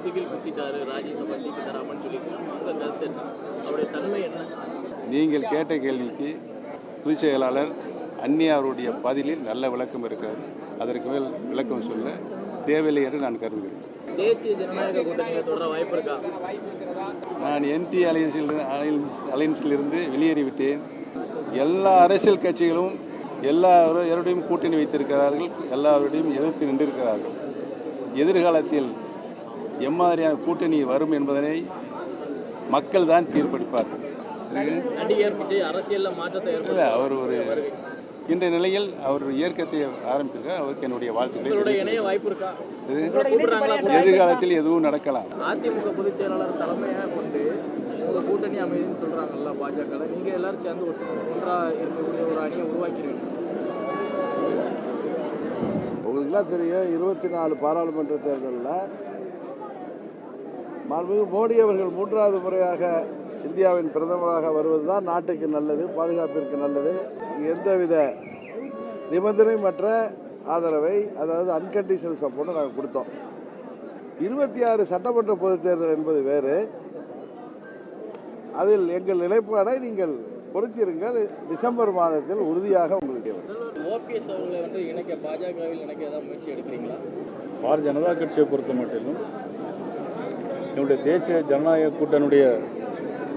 முதுகில் குத்திட்டாரு ராஜ்யசபா சீட்டு தராமன்னு சொல்லியிருக்காங்க. உங்கள் கருத்து என்ன? அவருடைய தன்மை என்ன? நீங்கள் கேட்ட கேள்விக்கு பொதுச் செயலாளர் அன்னி அவருடைய பதிலில் நல்ல விளக்கம் இருக்கிறது. அதற்கு மேல் விளக்கம் சொல்ல தேவையில்லை என்று நான் கருதுகிறேன். தேசிய ஜனநாயக கூட்டணியில் தொடர வாய்ப்பு இருக்கா? நான் என்டி அலையன்ஸிலிருந்து வெளியேறிவிட்டேன். எல்லா அரசியல் கட்சிகளும் எல்லாரோடையும் கூட்டணி வைத்திருக்கிறார்கள், எல்லாரோடையும் எதிர்த்து நின்றிருக்கிறார்கள். எதிர்காலத்தில் எம்மாதிரியான கூட்டணி வரும் என்பதனை மக்கள் தான் தீர்ப்பளிப்பார்கள். நடிகர் விஜய் அரசியலில் மாற்றத்தை அவர் ஒரு இன்றைய நிலையில் அவர் இயக்கத்தை ஆரம்பித்திருக்கார். அவருக்கு என்னுடைய வாழ்த்துக்களை. இணைய வாய்ப்பு இருக்கா? எதிர்காலத்தில் எதுவும் நடக்கலாம். அதிமுக பொதுச் செயலாளர் தலைமையாக கொண்டு ஒரு கூட்டணி அமைதுன்னு சொல்றாங்கல்ல பாஜக, நீங்க எல்லாரும் சேர்ந்து ஒன்றா இருக்கக்கூடிய ஒரு அணியை உருவாக்கிடுவீங்க. உங்களுக்குலாம் தெரியும், 24 பாராளுமன்ற தேர்தலில் மாண்புமிகு மோடி அவர்கள் 3வது முறையாக இந்தியாவின் பிரதமராக வருவது தான் நாட்டுக்கு நல்லது, பாதுகாப்பிற்கு நல்லது. எந்தவித நிபந்தனைமற்ற ஆதரவை, அதாவது அன்கண்டிஷனல் சப்போர்ட்டை நாங்கள் கொடுத்தோம். 26 சட்டமன்ற பொதுத் தேர்தல் என்பது வேறு. அதில் எங்கள் நிலைப்பாடை நீங்கள் பொறுத்திருங்கள். டிசம்பர் மாதத்தில் உறுதியாக உங்களுக்கு ஓபிஎஸ் அவர்களை இணைக்க பாஜகவில் இணைக்க ஏதாவது முயற்சி எடுக்கிறீங்களா? பாரதிய ஜனதா கட்சியை பொறுத்த மட்டிலும் என்னுடைய தேசிய ஜனநாயக கூட்டணியுடைய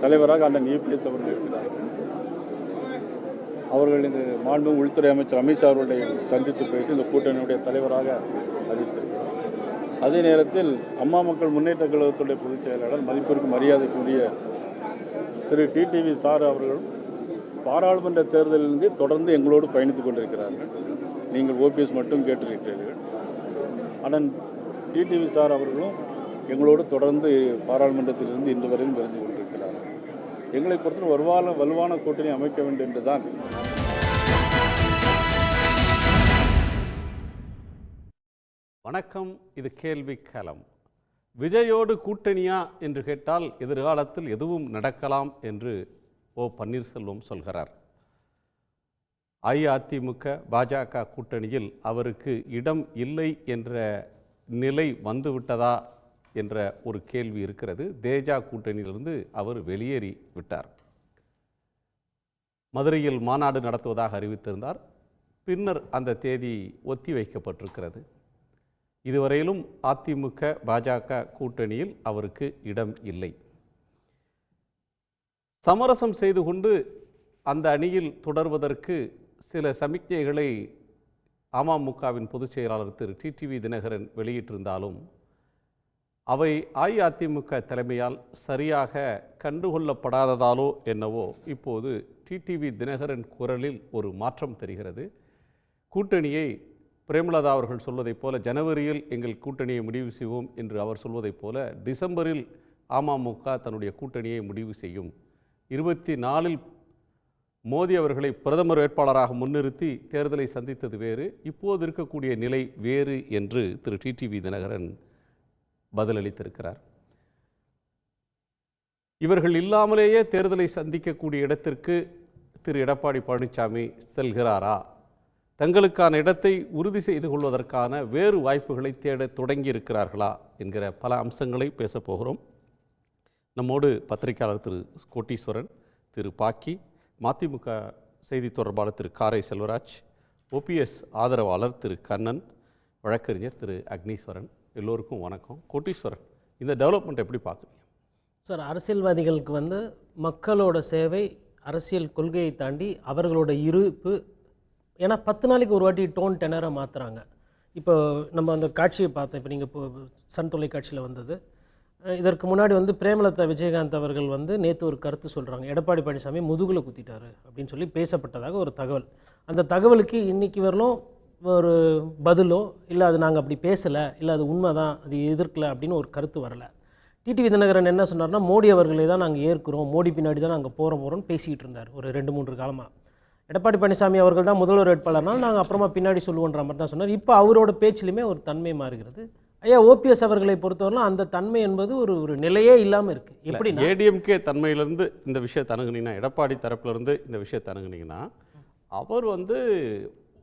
தலைவராக அண்ணன் யூபிஎஸ் அவர்கள் இருக்கிறார். அவர்கள் இந்த மாண்பு உள்துறை அமைச்சர் அமித்ஷா அவர்களை சந்தித்து பேசி இந்த கூட்டணியுடைய தலைவராக அறிவித்திருக்கிறார். அதே நேரத்தில் அம்மா மக்கள் முன்னேற்ற கழகத்துடைய பொதுச் செயலாளர் மதிப்பிற்கு மரியாதைக்குரிய திரு டிடிவி சார் அவர்கள் பாராளுமன்ற தேர்தலிலிருந்து தொடர்ந்து எங்களோடு பயணித்துக் கொண்டிருக்கிறார்கள். நீங்கள் ஓபிஎஸ் மட்டும் கேட்டிருக்கிறீர்கள். அண்ணன் டிடிவி சார் அவர்களும் எங்களோடு தொடர்ந்து பாராளுமன்றத்திலிருந்து இன்று வரையும் இருந்து கொண்டிருக்கிறார்கள். எங்களை பொறுத்தவரை வலுவான கூட்டணி அமைக்க வேண்டும் என்றுதான். வணக்கம், இது கேள்வி களம். விஜயோடு கூட்டணியா என்று கேட்டால் எதிர்காலத்தில் எதுவும் நடக்கலாம் என்று ஓ பன்னீர்செல்வம் சொல்கிறார். அஇஅதிமுக பாஜக கூட்டணியில் அவருக்கு இடம் இல்லை என்ற நிலை வந்துவிட்டதா என்ற ஒரு கேள்வி இருக்கிறது. தேஜா கூட்டணியிலிருந்து அவர் வெளியேறி விட்டார். மதுரையில் மாநாடு நடத்துவதாக அறிவித்திருந்தார். பின்னர் அந்த தேதி ஒத்தி வைக்கப்பட்டிருக்கிறது. இதுவரையிலும் அதிமுக பாஜக கூட்டணியில் அவருக்கு இடம் இல்லை. சமரசம் செய்து கொண்டு அந்த அணியில் தொடர்வதற்கு சில சமிக்ஞைகளை அமமுகவின் பொதுச் செயலாளர் திரு டிடிவி தினகரன் வெளியிட்டிருந்தாலும் அவை அஇஅதிமுக தலைமையால் சரியாக கண்டுகொள்ளப்படாததாலோ என்னவோ இப்போது டிடிவி தினகரன் குரலில் ஒரு மாற்றம் தெரிகிறது. கூட்டணியை பிரேமலதா அவர்கள் சொல்வதைப் போல ஜனவரியில் எங்கள் கூட்டணியை முடிவு செய்வோம் என்று அவர் சொல்வதைப் போல டிசம்பரில் அமமுக தன்னுடைய கூட்டணியை முடிவு செய்யும். 24இல் மோடி அவர்களை பிரதமர் வேட்பாளராக முன்னிறுத்தி தேர்தலை சந்தித்தது வேறு, இப்போது இருக்கக்கூடிய நிலை வேறு என்று திரு டிடிவி தினகரன் பதிலளித்திருக்கிறார். இவர்கள் இல்லாமலேயே தேர்தலை சந்திக்கக்கூடிய இடத்திற்கு திரு எடப்பாடி பழனிசாமி செல்கிறாரா? தங்களுக்கான இடத்தை உறுதி செய்து கொள்வதற்கான வேறு வாய்ப்புகளை தேட தொடங்கி இருக்கிறார்களா என்கிற பல அம்சங்களை பேசப்போகிறோம். நம்மோடு பத்திரிகையாளர் திரு கோட்டீஸ்வரன், திரு பாக்கி, மதிமுக செய்தி தொடர்பாளர் திரு காரை செல்வராஜ், ஓபிஎஸ் ஆதரவாளர் திரு கண்ணன், வழக்கறிஞர் திரு அக்னீஸ்வரன். எல்லோருக்கும் வணக்கம். கோட்டீஸ்வரன், இந்த டெவலப்மெண்ட் எப்படி பார்க்குறீங்க? சார், அரசியல்வாதிகளுக்கு மக்களோட சேவை, அரசியல் கொள்கையை தாண்டி அவர்களோட இருப்பு. ஏன்னா 10 நாளைக்கு ஒரு வாட்டி டோன் டெனரை மாற்றுறாங்க. இப்போ நம்ம அந்த காட்சியை பார்த்தோம். இப்போ நீங்கள் இப்போ சன் தொலைக்காட்சியில் வந்தது. இதற்கு முன்னாடி பிரேமலதா விஜயகாந்த் அவர்கள் நேற்று ஒரு கருத்து சொல்கிறாங்க, எடப்பாடி பழனிசாமி முதுகில் குத்திட்டாரு அப்படின்னு சொல்லி பேசப்பட்டதாக ஒரு தகவல். அந்த தகவலுக்கு இன்றைக்கி வரலும் ஒரு பதிலோ இல்லை அது நாங்கள் அப்படி பேசலை, இல்லை அது உண்மை தான், அது எதிர்க்கலை அப்படின்னு ஒரு கருத்து வரலை. டிடிவி தினகரன் என்ன சொன்னார்னா, மோடி அவர்களை தான் நாங்கள் ஏற்கிறோம், மோடி பின்னாடி தான் நாங்கள் போகிறோம்னு பேசிக்கிட்டு இருந்தார் ஒரு 2-3 காலமாக. எடப்பாடி பழனிசாமி அவர்கள் தான் முதல்வர் வேட்பாளர்னால் நாங்கள் அப்புறமா பின்னாடி சொல்லுவோன்ற மாதிரி தான் சொன்னார். இப்போ அவரோட பேச்சிலுமே ஒரு தன்மை மாறுகிறது. ஐயா, ஓபிஎஸ் அவர்களை பொறுத்தவரைலாம் அந்த தன்மை என்பது ஒரு நிலையே இல்லாமல் இருக்குது. எப்படி ஏடிஎம்கே தன்மையிலேருந்து இந்த விஷயத்தை அணுகுனீங்கன்னா, எடப்பாடி தரப்புலேருந்து இந்த விஷயத்தை அணுகுனீங்கன்னா, அவர்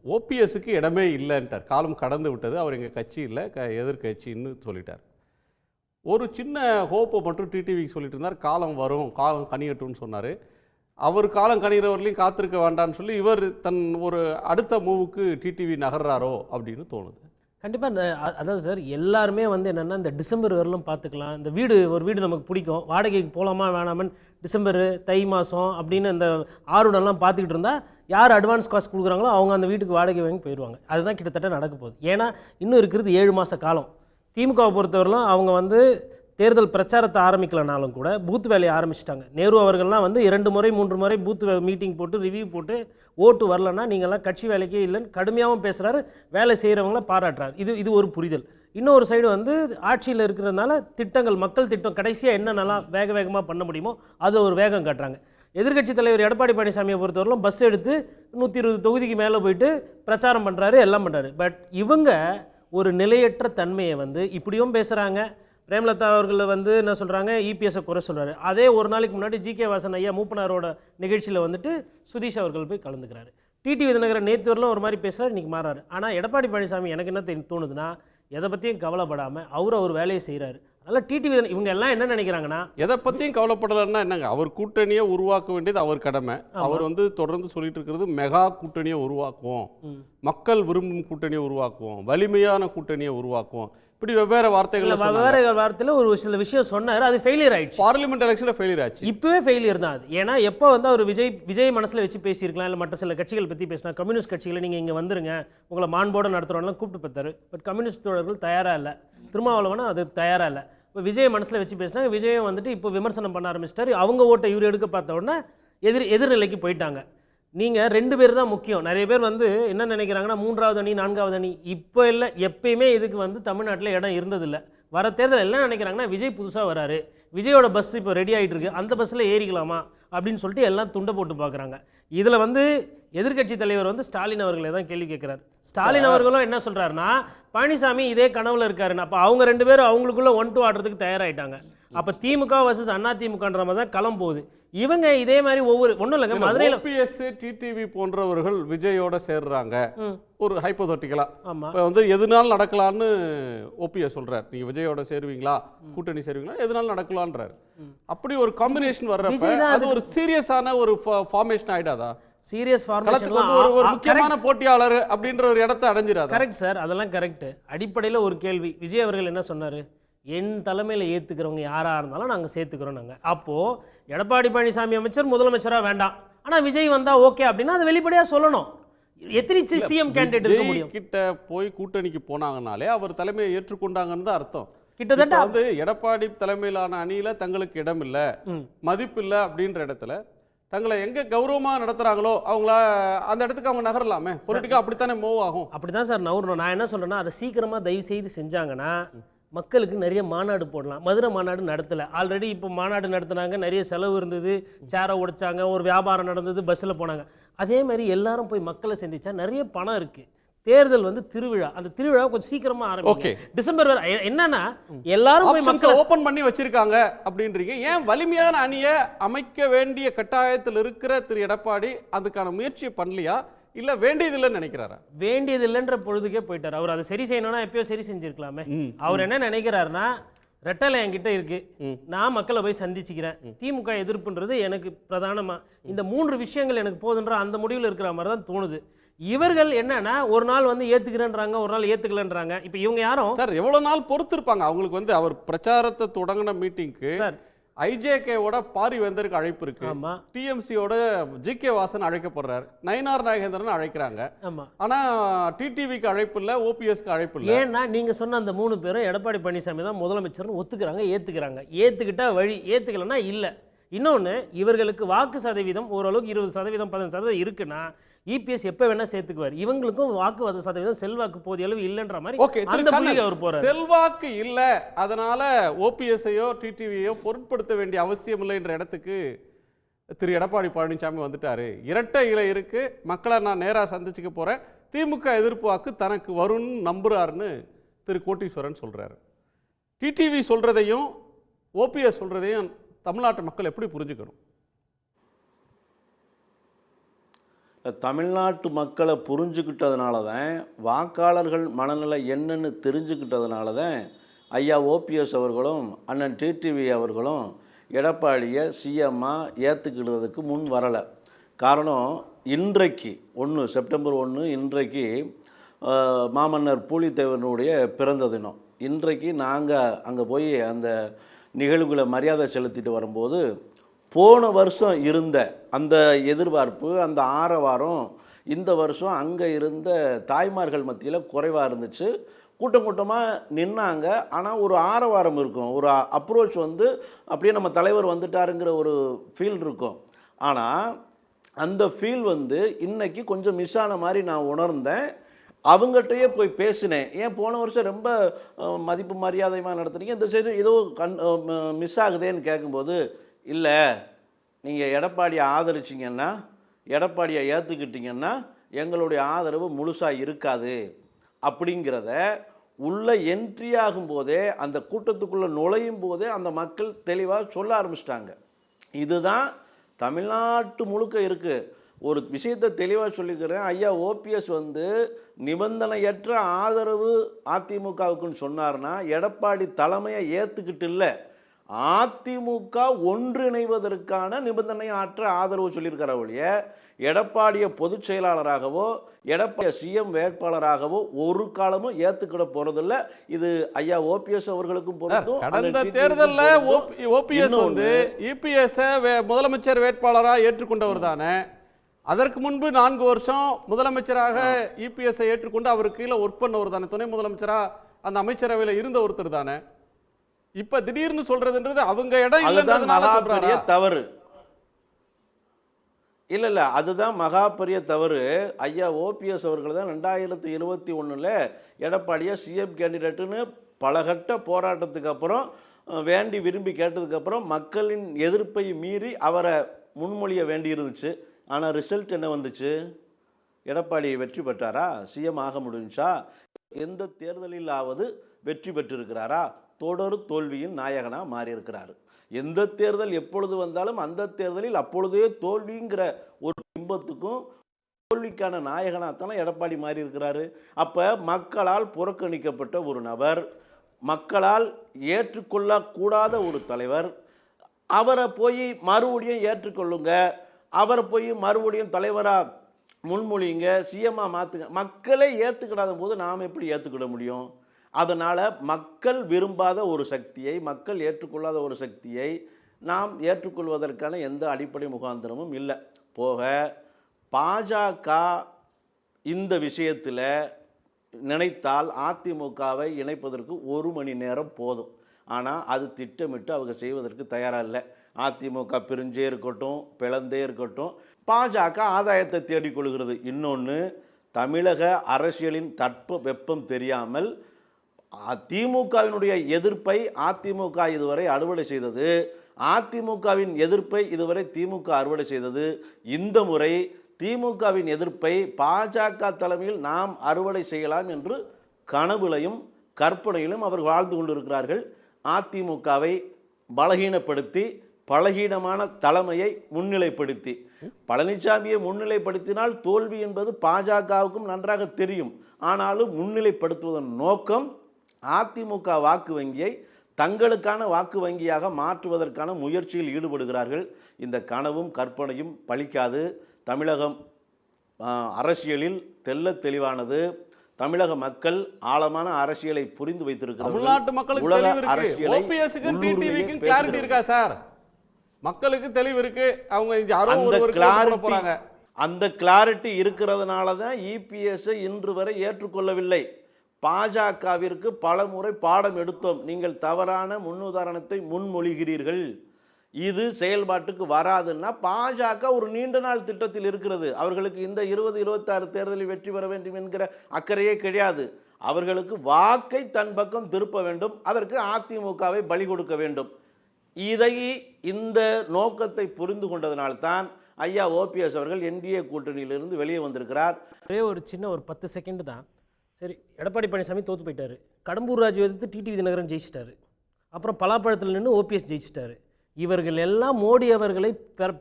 ஓபிஎஸ்க்கு இடமே இல்லைன்ட்டார். காலம் கடந்து விட்டது, அவர் எங்கள் கட்சி இல்லை, எதிர்கட்சின்னு சொல்லிட்டார். ஒரு சின்ன ஹோப்பை மட்டும் டிடிவிக்கு சொல்லிட்டு இருந்தார். காலம் வரும், காலம் கனியட்டும்னு சொன்னார். அவர் காலம் கணிகிறவர்களையும் காத்திருக்க வேண்டாம்னு சொல்லி இவர் தன் ஒரு அடுத்த மூவுக்கு டிடிவி நகர்றாரோ அப்படின்னு தோணுது. கண்டிப்பாக இந்த அதாவது சார் எல்லாருமே வந்து என்னென்னா இந்த டிசம்பர் வரலும் பார்த்துக்கலாம். இந்த ஒரு வீடு நமக்கு பிடிக்கும், வாடகைக்கு போகலாமா வேணாமன்னு டிசம்பர் தை மாதம் அப்படின்னு இந்த ஆர்வடெல்லாம் பார்த்துக்கிட்டு இருந்தால் யார் அட்வான்ஸ் காசு கொடுக்குறாங்களோ அவங்க அந்த வீட்டுக்கு வாடகை வாங்கி போயிடுவாங்க. அதுதான் கிட்டத்தட்ட நடக்க போகுது. ஏன்னா இன்னும் இருக்கிறது 7 மாத காலம். திமுகவை பொறுத்தவரையிலும் அவங்க வந்து தேர்தல் பிரச்சாரத்தை ஆரம்பிக்கலனாலும் கூட பூத் வேலையை ஆரம்பிச்சிட்டாங்க. நேரு அவர்கள்லாம் வந்து 2 முறை 3 முறை பூத் மீட்டிங் போட்டு ரிவ்யூ போட்டு ஓட்டு வரலன்னா நீங்கள்லாம் கட்சி வேலைக்கே இல்லைன்னு கடுமையாகவும் பேசுகிறாரு, வேலை செய்கிறவங்கள பாராட்டுறாரு. இது ஒரு புரிதல். இன்னொரு சைடு வந்து ஆட்சியில் இருக்கிறதுனால திட்டங்கள், மக்கள் திட்டம் கடைசியாக என்னென்னலாம் வேகமாக பண்ண முடியுமோ அது ஒரு வேகம் காட்டுறாங்க. எதிர்க்கட்சி தலைவர் எடப்பாடி பழனிசாமியை பொறுத்தவரையிலும் பஸ் எடுத்து 120 தொகுதிக்கு மேலே போயிட்டு பிரச்சாரம் பண்ணுறாரு, எல்லாம் பண்ணுறாரு. பட் இவங்க ஒரு நிலையற்ற தன்மையை வந்து இப்படியும் பேசுகிறாங்க. பிரேமலதா அவர்கள் வந்து என்ன சொல்கிறாங்க, இபிஎஸ்ஸை குறை சொல்கிறாரு. அதே ஒரு நாளைக்கு முன்னாடி ஜிகே வாசன் ஐயா மூப்பனாரோட நிகழ்ச்சியில் வந்துட்டு சுதீஷ் அவர்கள் போய் கலந்துக்கிறாரு. டிடிவி தினகரன் நேற்று வரலாம் ஒரு மாதிரி பேசுகிறார், இன்றைக்கி மாறாரு. ஆனால் எடப்பாடி பழனிசாமி எனக்கு என்ன தோணுதுன்னா எதை பற்றியும் கவலைப்படாமல் அவர் வேலையை செய்கிறாரு. அதனால் டிடிவி இவங்க எல்லாம் என்ன நினைக்கிறாங்கன்னா எதை பற்றியும் கவலைப்படலைன்னா என்னங்க, அவர் கூட்டணியை உருவாக்க வேண்டியது அவர் கடமை. அவர் வந்து தொடர்ந்து சொல்லிட்டு இருக்கிறது மெகா கூட்டணியை உருவாக்குவோம், மக்கள் விரும்பும் கூட்டணியை உருவாக்குவோம், வலிமையான கூட்டணியை உருவாக்குவோம், இப்படி வெவ்வேறு வார்த்தையில் ஒரு சில விஷயம் சொன்னார். அது ஃபெயிலியர் ஆயிடுச்சு. பார்லிமெண்ட் எலெக்ஷனில் ஃபெயிலியர் ஆச்சு. இப்போவே ஃபெயிலியர் தான் அது. ஏன்னா எப்போ வந்து அவர் விஜய் மனசில் வச்சு பேசியிருக்கலாம், இல்லை மற்ற சில கட்சிகள் பற்றி பேசினா, கம்யூனிஸ்ட் கட்சிகளை நீங்கள் இங்கே வந்துருங்க உங்களை மாண்போடு நடத்துகிறோம்லாம் கூப்பிட்டு பார்த்தாரு. பட் கம்யூனிஸ்ட் தோழர்கள் தயாராக இல்லை, திருமாவளவனும் அது தயாராக இல்லை. இப்போ விஜய் மனசில் வச்சு பேசினா விஜயம் வந்துட்டு இப்போ விமர்சனம் பண்ண ஆரம்பிச்சிட்டாரு. அவங்க ஓட்டை இவர் எடுக்க பார்த்த உடனே எதிர்நிலைக்கு போயிட்டாங்க. நீங்கள் 2 பேர் தான் முக்கியம். நிறைய பேர் வந்து என்ன நினைக்கிறாங்கன்னா 3வது அணி 4வது அணி இப்போ இல்லை, எப்பயுமே இதுக்கு வந்து தமிழ்நாட்டில் இடம் இருந்ததில்லை. வர தேர்தல் எல்லாம் நினைக்கிறாங்கன்னா விஜய் புதுசாக வராரு, விஜயோட பஸ் இப்போ ரெடி ஆகிட்டு இருக்கு, அந்த பஸ்ஸில் ஏறிக்கலாமா அப்படின்னு சொல்லிட்டு எல்லாம் துண்டை போட்டு பார்க்குறாங்க. இதில் வந்து எதிர்க்கட்சி தலைவர் வந்து ஸ்டாலின் அவர்களை தான் கேள்வி கேட்குறாரு. ஸ்டாலின் அவர்களும் என்ன சொல்கிறாருன்னா பழனிசாமி இதே கனவுல இருக்காருன்னு. அப்போ அவங்க 2 பேரும் அவங்களுக்குள்ள 1-2 ஆடுறதுக்கு தயாராகிட்டாங்க. அப்போ திமுக வர்சஸ் அதிமுகன்ற மாதிரி தான் களம் போகுது. இவங்க இதே மாதிரி ஒன்றும் இல்லைங்க, மதுரையில் ஓபிஎஸ் டிடிவி போன்றவர்கள் விஜயோட சேர்றாங்க. ஒரு ஹைப்போதட்டிக்கலா ஆமாம், இப்போ வந்து எதுனாலும் நடக்கலான்னு ஓபிஎஸ் சொல்றாரு. நீங்க விஜயோட சேருவீங்களா, கூட்டணி சேருவீங்களா, எதுனாலும் நடக்கலான்றாரு. அப்படி ஒரு காம்பினேஷன் வர்றப்ப அது ஒரு சீரியஸான ஒரு ஃபார்மேஷன் ஆயிடாதா? சீரியஸ் ஃபார்மேஷன் ஒரு முக்கியமான போட்டியாளர் அப்படின்ற ஒரு இடத்தை அடைஞ்சிடாது. கரெக்ட் சார், அதெல்லாம் கரெக்ட். அடிப்படையில் ஒரு கேள்வி, விஜய் அவர்கள் என்ன சொன்னார், என் தலைமையில் ஏற்றுக்கிறவங்க யாராக இருந்தாலும் நாங்கள் சேர்த்துக்கிறோம். நாங்கள் அப்போது எடப்பாடி பழனிசாமி அமைச்சர் முதலமைச்சராக வேண்டாம், ஆனால் விஜய் வந்தால் ஓகே அப்படின்னா அதை வெளிப்படையாக சொல்லணும். எத்தனை சிஎம் கேண்டிடேட் இருக்க முடியும்? கிட்ட போய் கூட்டணிக்கு போனாங்கனாலே அவர் தலைமையை ஏற்றுக்கொண்டாங்கன்னு தான் அர்த்தம். கிட்டத்தட்ட வந்து எடப்பாடி தலைமையிலான அணியில தங்களுக்கு இடம் இல்லை, மதிப்பு இல்லை அப்படின்ற இடத்துல தங்களை எங்க கௌரவமா நடத்துறாங்களோ அவங்கள அந்த இடத்துக்கு அவங்க நகரலாமே. பொலிட்டிக்கா அப்படித்தானே மூவ் ஆகும். அப்படிதான் சார் நகரணும். நான் என்ன சொல்றேன்னா அதை சீக்கிரமா தயவு செய்து செஞ்சாங்கன்னா மக்களுக்கு நிறைய மாநாடு போடலாம். மதுரை மாநாடு நடத்தலை, ஆல்ரெடி இப்போ மாநாடு நடத்துனாங்க, நிறைய செலவு இருந்தது, சேரை உடைச்சாங்க, ஒரு வியாபாரம் நடந்தது, பஸ்ஸில் போனாங்க. அதே மாதிரி எல்லாரும் போய் மக்களை சந்திச்சா நிறைய பணம் இருக்குது. தேர்தல் வந்து திருவிழா, அந்த திருவிழா கொஞ்சம் சீக்கிரமா ஆரம்பிக்கும். டிசம்பர் என்னன்னா எல்லாரும் போய் மக்களை ஓபன் பண்ணி வச்சிருக்காங்க அப்படின்றீங்க. ஏன் வலிமையான அணியை அமைக்க வேண்டிய கட்டாயத்தில் இருக்கிற திரு எடப்பாடி அதுக்கான முயற்சியை பண்ணலையா, இல்ல வேண்டியதில்லைன்னு நினைக்கிறாரா? வேண்டியதில்லைன்ற பொழுதுக்கே போயிட்டார். அவர் அதை சரி செய்யணும்னா எப்பயோ சரி செஞ்சிருக்கலாமே. அவர் என்ன நினைக்கிறாருன்னா ரெட்டலை என்கிட்ட இருக்கு, நான் மக்களை போய் சந்திச்சுக்கிறேன், திமுக எதிர்ப்புன்றது எனக்கு பிரதானமா, இந்த 3 விஷயங்கள் எனக்கு போதுன்ற அந்த முடிவில் இருக்கிற மாதிரி தான் தோணுது. இவர்கள் என்னன்னா ஒரு நாள் வந்து ஏத்துக்கிறேன்றாங்க, ஒரு நாள் ஏத்துக்கலன்றாங்க. இப்போ இவங்க யாரும் சார் எவ்வளவு நாள் பொறுத்து இருப்பாங்க? அவங்களுக்கு வந்து அவர் பிரச்சாரத்தை தொடங்கின மீட்டிங்க்கு சார் ஐஜேகேவோட பாரிவேந்தருக்கு அழைப்பு இருக்கு, டிஎம்சியோட ஜிகே வாசன் அழைக்கப்படுறாரு, நயினார் நாகேந்திரன் அழைக்கிறாங்க. ஆனா டிடிவிக்கு அழைப்பு இல்ல, ஓபிஎஸ்க்கு அழைப்பு இல்ல. ஏன்னா நீங்க சொன்ன அந்த 3 பேரும் எடப்பாடி பழனிசாமி தான் முதலமைச்சர்னு ஒத்துக்கிறாங்க, ஏத்துக்கிறாங்க. ஏத்துக்கிட்டா வழி, ஏத்துக்கலன்னா இல்ல. இன்னொன்று, இவர்களுக்கு வாக்கு சதவீதம் ஓரளவுக்கு 20%, 15% இருக்குன்னா இபிஎஸ் எப்போ வேணா சேர்த்துக்குவார். இவங்களுக்கும் வாக்கு சதவீதம் செல்வாக்கு போதிய அளவு இல்லைன்ற மாதிரி அந்த புள்ளிக்கு அவர் போறார். செல்வாக்கு இல்ல, அதனால ஓபிஎஸ்ஐயோ டிடிவியோ பொருட்படுத்த வேண்டிய அவசியம் இல்லை என்ற இடத்துக்கு திரு எடப்பாடி பழனிசாமி வந்துட்டாரு. இரட்டை இலை இருக்கு, மக்களை நான் நேராக சந்திச்சுக்க போறேன், திமுக எதிர்ப்பு வாக்கு தனக்கு வரும்னு நம்புறாருன்னு திரு கோட்டீஸ்வரன் சொல்றாரு. டிடிவி சொல்றதையும் ஓபிஎஸ் சொல்றதையும் தமிழ்நாட்டு மக்கள் எப்படி புரிஞ்சுக்கணும்? தமிழ்நாட்டு மக்களை புரிஞ்சுக்கிட்டதுனால தான், வாக்காளர்கள் மனநிலை என்னன்னு தெரிஞ்சுக்கிட்டதுனால தான் ஐயா ஓபிஎஸ் அவர்களும் அண்ணன் டிடிவி அவர்களும் எடப்பாடியை சிஎம்மாக ஏற்றுக்கிடுறதுக்கு முன் வரலை. காரணம், இன்றைக்கு செப்டம்பர் 1 இன்றைக்கு மாமன்னர் பூலித்தேவனுடைய பிறந்த தினம். இன்றைக்கு நாங்கள் அங்கே போய் அந்த நிகழ்வுகளை மரியாதை செலுத்திட்டு வரும்போது போன வருஷம் இருந்த அந்த எதிர்பார்ப்பு, அந்த ஆரவாரம் இந்த வருஷம் அங்கே இருந்த தாய்மார்கள் மத்தியில் குறைவாக இருந்துச்சு. கூட்டம் கூட்டமாக நின்னாங்க. ஆனால் ஒரு ஆரவாரம் இருக்கும், ஒரு அப்ரோச் அப்படியே நம்ம தலைவர் வந்துட்டாருங்கிற ஒரு ஃபீல் இருக்கும். ஆனால் அந்த ஃபீல் இன்னைக்கு கொஞ்சம் மிஸ் ஆன மாதிரி நான் உணர்ந்தேன். அவங்ககிட்டயே போய் பேசினேன். ஏன் போன வருஷம் ரொம்ப மதிப்பு மரியாதையாக நடத்துனீங்க, இந்த சைடு ஏதோ மிஸ் ஆகுதேன்னு கேட்கும்போது, இல்லை நீங்கள் எடப்பாடியை ஆதரிச்சிங்கன்னா, எடப்பாடியை ஏற்றுக்கிட்டிங்கன்னா எங்களுடைய ஆதரவு முழுசாக இருக்காது அப்படிங்கிறத உள்ளே என்ட்ரி ஆகும்போதே, அந்த கூட்டத்துக்குள்ளே நுழையும் போதே அந்த மக்கள் தெளிவாக சொல்ல ஆரம்பிச்சிட்டாங்க. இதுதான் தமிழ்நாட்டு முழுக்க இருக்குது. ஒரு விஷயத்தை தெளிவாக சொல்லிக்கிறேன். ஐயா ஓபிஎஸ் நிபந்தனையற்ற ஆதரவு அதிமுகவுக்குன்னு சொன்னார்னா எடப்பாடி தலைமையை ஏற்றுக்கிட்டு இல்லை, அதிமுக ஒன்றிணைவதற்கான நிபந்தனையற்ற ஆதரவு சொல்லியிருக்கிற ஒழிய எடப்பாடியை பொதுச் செயலாளராகவோ எடப்பாடிய சிஎம் வேட்பாளராகவோ ஒரு காலமும் ஏற்றுக்கிட போறதில்லை. இது ஐயா ஓபிஎஸ் அவர்களுக்கும் பொருந்தும். கடந்த தேர்தலில் ஓபிஎஸ் இபிஎஸ் முதலமைச்சர் வேட்பாளராக ஏற்றுக்கொண்டவர் தானே. அதற்கு முன்பு 4 வருஷம் முதலமைச்சராக இபிஎஸ்ஐ ஏற்றுக்கொண்டு அவருக்கு கீழே ஒர்க் பண்ணவர் தானே, துணை முதலமைச்சராக அந்த அமைச்சரவையில் இருந்த ஒருத்தர் தானே. இப்ப திடீர்னு சொல்றதுன்றது அவங்க இடம் இல்லைன்றதுனால தவறு இல்ல, அதுதான் மகா பெரிய தவறு. ஐயா ஓபிஎஸ் அவர்கள் தான் 2021 எடப்பாடியை சிஎம் கேண்டிடேட்டுன்னு பலகட்ட போராட்டத்துக்கு அப்புறம் வேண்டி விரும்பி கேட்டதுக்கப்புறம் மக்களின் எதிர்ப்பை மீறி அவரை முன்மொழிய வேண்டி இருந்துச்சு. ஆனால் ரிசல்ட் என்ன வந்துச்சு? எடப்பாடி வெற்றி பெற்றாரா? சிஎம் ஆக முடிஞ்சா? எந்த தேர்தலிலாவது வெற்றி பெற்றிருக்கிறாரா? தொடர் தோல்வியின் நாயகனாக மாறியிருக்கிறார். எந்த தேர்தல் எப்பொழுது வந்தாலும் அந்த தேர்தலில் அப்பொழுதே தோல்விங்கிற ஒரு பிம்பத்துக்கும் தோல்விக்கான நாயகனாகத்தானே எடப்பாடி மாறி இருக்கிறாரு. அப்போ மக்களால் புறக்கணிக்கப்பட்ட ஒரு நபர், மக்களால் ஏற்றுக்கொள்ளக்கூடாத ஒரு தலைவர், அவரை போய் மறுபடியும் ஏற்றுக்கொள்ளுங்க, அவரை போய் மறுபடியும் தலைவராக முன்மொழிங்க, சிஎம்மாக மாற்றுங்க. மக்களே ஏற்றுக்கிடாத போது நாம் எப்படி ஏற்றுக்கிட முடியும்? அதனால் மக்கள் விரும்பாத ஒரு சக்தியை, மக்கள் ஏற்றுக்கொள்ளாத ஒரு சக்தியை நாம் ஏற்றுக்கொள்வதற்கான எந்த அடிப்படை முகாந்திரமும் இல்லை. போக பாஜக இந்த விஷயத்தில் நினைத்தால் அதிமுகவை இணைப்பதற்கு 1 மணி நேரம் போதும். ஆனால் அது திட்டமிட்டு அவங்க செய்வதற்கு தயாராக இல்லை. அதிமுக பிரிஞ்சே இருக்கட்டும், பிளந்தே இருக்கட்டும், பாஜக ஆதாயத்தை தேடிக்கொள்கிறது. இன்னொன்று, தமிழக அரசியலின் தட்ப வெப்பம் தெரியாமல் திமுகவினுடைய எதிர்ப்பை அதிமுக இதுவரை அறுவடை செய்தது, அதிமுகவின் எதிர்ப்பை இதுவரை திமுக அறுவடை செய்தது. இந்த முறை திமுகவின் எதிர்ப்பை பாஜக தலைமையில் நாம் அறுவடை செய்யலாம் என்று கனவுலையும் கற்பனையிலும் அவர் வாழ்ந்து கொண்டிருக்கிறார்கள். அதிமுகவை பலகீனப்படுத்தி, பலகீனமான தலைமையை முன்னிலைப்படுத்தி, பழனிசாமியை முன்னிலைப்படுத்தினால் தோல்வி என்பது பாஜகவுக்கும் நன்றாக தெரியும். ஆனாலும் முன்னிலைப்படுத்துவதன் நோக்கம் அதிமுக வாக்கு வங்கியை தங்களுக்கான வாக்கு வங்கியாக மாற்றுவதற்கான முயற்சியில் ஈடுபடுகிறார்கள். இந்த கனவும் கற்பனையும் பலிக்காது. தமிழகம் அரசியலில் தெள்ளத் தெளிவானது. தமிழக மக்கள் ஆழமான அரசியலை புரிந்து வைத்திருக்கிறார்கள். தமிழ்நாட்டு மக்களுக்கு தெளிவு இருக்கு. ஓபிஎஸ்க்கு டிடிவிக்கு கிளாரிட்டி இருக்கா சார்? மக்களுக்கு தெளிவு இருக்கு. அவங்க யாரோ ஒருவர் போறாங்க. அந்த கிளாரிட்டி இருக்கிறதுனால தான் இபிஎஸ் இன்று வரை ஏற்றுக்கொள்ளவில்லை. பாஜகவிற்கு பல முறை பாடம் எடுத்தோம். நீங்கள் தவறான முன்னுதாரணத்தை முன்மொழிகிறீர்கள், இது செயல்பாட்டுக்கு வராதுன்னா பாஜக ஒரு நீண்ட நாள் திட்டத்தில் இருக்கிறது. அவர்களுக்கு இந்த 2026 தேர்தலில் வெற்றி பெற வேண்டும் என்கிற அக்கறையே கிடையாது. அவர்களுக்கு வாக்கை தன் பக்கம் திருப்ப வேண்டும், அதற்கு அதிமுகவை பலி கொடுக்க வேண்டும். இதை இந்த நோக்கத்தை புரிந்து கொண்டதனால்தான் ஐயா ஓபிஎஸ் அவர்கள் என்டிஏ கூட்டணியிலிருந்து வெளியே வந்திருக்கிறார். ஒரே ஒரு சின்ன ஒரு 10 செகண்ட் தான். சரி, எடப்பாடி பழனிசாமி தோற்று போயிட்டார். கடம்பூர் ராஜு எதிர்த்து டிடிவி தினகரன் ஜெயிச்சிட்டாரு. அப்புறம் பலாப்பழத்தில் நின்று ஓபிஎஸ் ஜெயிச்சிட்டாரு. இவர்கள் எல்லாம் மோடி அவர்களை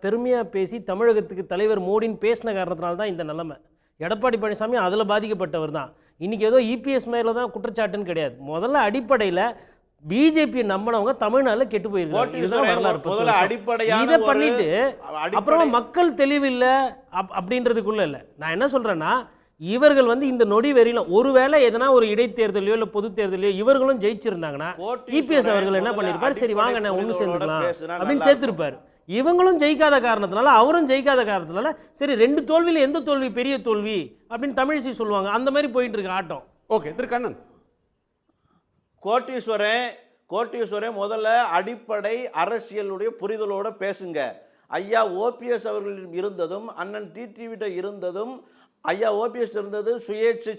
பெருமையாக பேசி தமிழகத்துக்கு தலைவர் மோடின்னு பேசின காரணத்தினால தான் இந்த நிலைமை. எடப்பாடி பழனிசாமி அதில் பாதிக்கப்பட்டவர் தான். இன்றைக்கி ஏதோ இபிஎஸ் மேலே தான் குற்றச்சாட்டுன்னு கிடையாது. முதல்ல அடிப்படையில் பிஜேபி நம்பினவங்க தமிழ்நாட்டில் கெட்டு போயிருக்காங்க. இதுதான் வரலாறு. இதை பண்ணிட்டு அப்புறம் மக்கள் தெளிவில்லை அப்படின்றதுக்குள்ள இல்லை. நான் என்ன சொல்றேன்னா, இவர்கள் இந்த நொடி வெறியில ஒருவேளை எதனா ஒரு இடைத்தேர்தலையோ இல்லை பொது தேர்தலையோ இவர்களும் ஜெயிச்சிருந்தாங்கன்னா இபிஎஸ் அவர்கள் என்ன பண்ணிருப்பார், சரி வாங்க நான் ஒன்று சேர்ந்துக்கலாம் அப்படின்னு சேர்த்திருப்பார். இவங்களும் ஜெயிக்காத காரணத்தினால அவரும் ஜெயிக்காத காரணத்தினால சரி 2 தோல்வியில் எந்த தோல்வி பெரிய தோல்வி அப்படின்னு தமிழிசை சொல்லுவாங்க. அந்த மாதிரி போயிட்டு இருக்கு ஆட்டம். ஓகே திரு கண்ணன். கோட்டீஸ்வரன் முதல்ல அடிப்படை அரசியலுடைய புரிதலோடு பேசுங்க. ஐயா ஓபிஎஸ் அவர்கள் இருந்ததும் அண்ணன் டிடிவிட்ட இருந்ததும், ஐயா ஓபிஎஸ் இருந்தது சுயேட்சை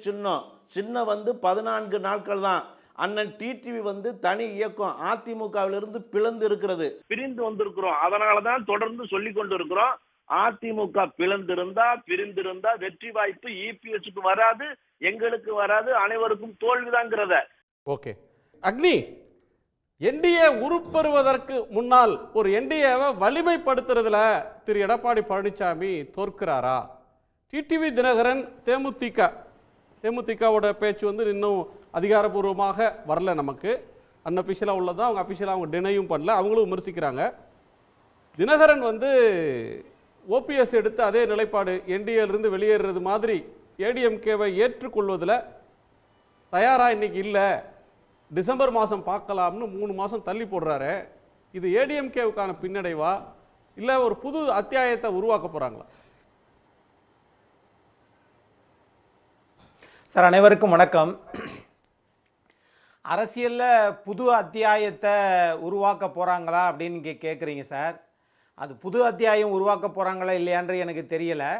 சின்னம் 14 நாட்கள் தான். அண்ணன் டிடிவி தனி இயக்கம் அதிமுகவிலிருந்து பிளந்து இருக்கிறது, பிரிந்து வந்திருக்கிறோம். அதனால தான் தொடர்ந்து சொல்லி கொண்டு இருக்கிறோம், அதிமுக பிரிந்திருந்தா வெற்றி வாய்ப்பு இபிஎஸ்க்கு வராது, எங்களுக்கு வராது, அனைவருக்கும் தோல்விதாங்கிறத. ஓகே அக்னி, என்டிஏ உருப்பெறுவதற்கு முன்னால் ஒரு என்டிஏவை வலிமைப்படுத்துறதுல திரு எடப்பாடி பழனிசாமி தோற்கிறாரா? டிடிவி தினகரன் தேமுதிகவோட பேச்சு இன்னும் அதிகாரப்பூர்வமாக வரல, நமக்கு அன்அஃபிஷியலாக உள்ளதான். அவங்க அஃபிஷியலாக அவங்க டினையும் பண்ணல, அவங்களும் விமர்சிக்கிறாங்க. தினகரன் ஓபிஎஸ் எடுத்து அதே நிலைப்பாடு என்டிஏலிருந்து வெளியேறது மாதிரி ஏடிஎம்கேவை ஏற்றுக்கொள்வதில் தயாராக இன்னைக்கு இல்லை, டிசம்பர் மாதம் பார்க்கலாம்னு 3 மாதம் தள்ளி போடுறாரு. இது ஏடிஎம்கேவுக்கான பின்னடைவா இல்லை ஒரு புது அத்தியாயத்தை உருவாக்க போகிறாங்களா? சார், அனைவருக்கும் வணக்கம். அரசியலில் புது அத்தியாயத்தை உருவாக்க போகிறாங்களா அப்படின்னு இங்கே கேட்குறீங்க சார். அது புது அத்தியாயம் உருவாக்க போகிறாங்களா இல்லையான்று எனக்கு தெரியலை.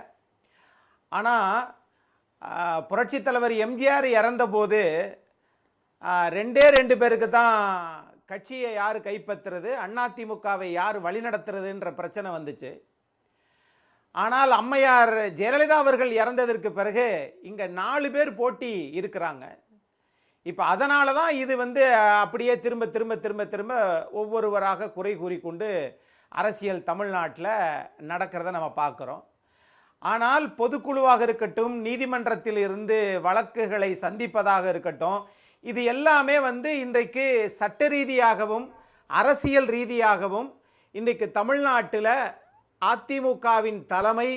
ஆனால் புரட்சித் தலைவர் எம்ஜிஆர் இறந்தபோது 2 பேருக்கு தான் கட்சியை யார் கைப்பற்றுறது, அதிமுகவை யார் வழிநடத்துறதுன்ற பிரச்சனை வந்துச்சு. ஆனால் அம்மையார் ஜெயலலிதா அவர்கள் இறந்ததற்கு பிறகு இங்கே 4 பேர் போட்டி இருக்கிறாங்க. இப்போ அதனால தான் இது அப்படியே திரும்ப திரும்ப திரும்ப திரும்ப ஒவ்வொருவராக குறை கூறிக்கொண்டு அரசியல் தமிழ்நாட்டில் நடக்கிறத நம்ம பார்க்குறோம். ஆனால் பொதுக்குழுவாக இருக்கட்டும், நீதிமன்றத்தில் இருந்து வழக்குகளை சந்திப்பதாக இருக்கட்டும், இது எல்லாமே இன்றைக்கு சட்ட ரீதியாகவும் அரசியல் ரீதியாகவும் இன்றைக்கு தமிழ்நாட்டில் அதிமுகவின் தலைமை,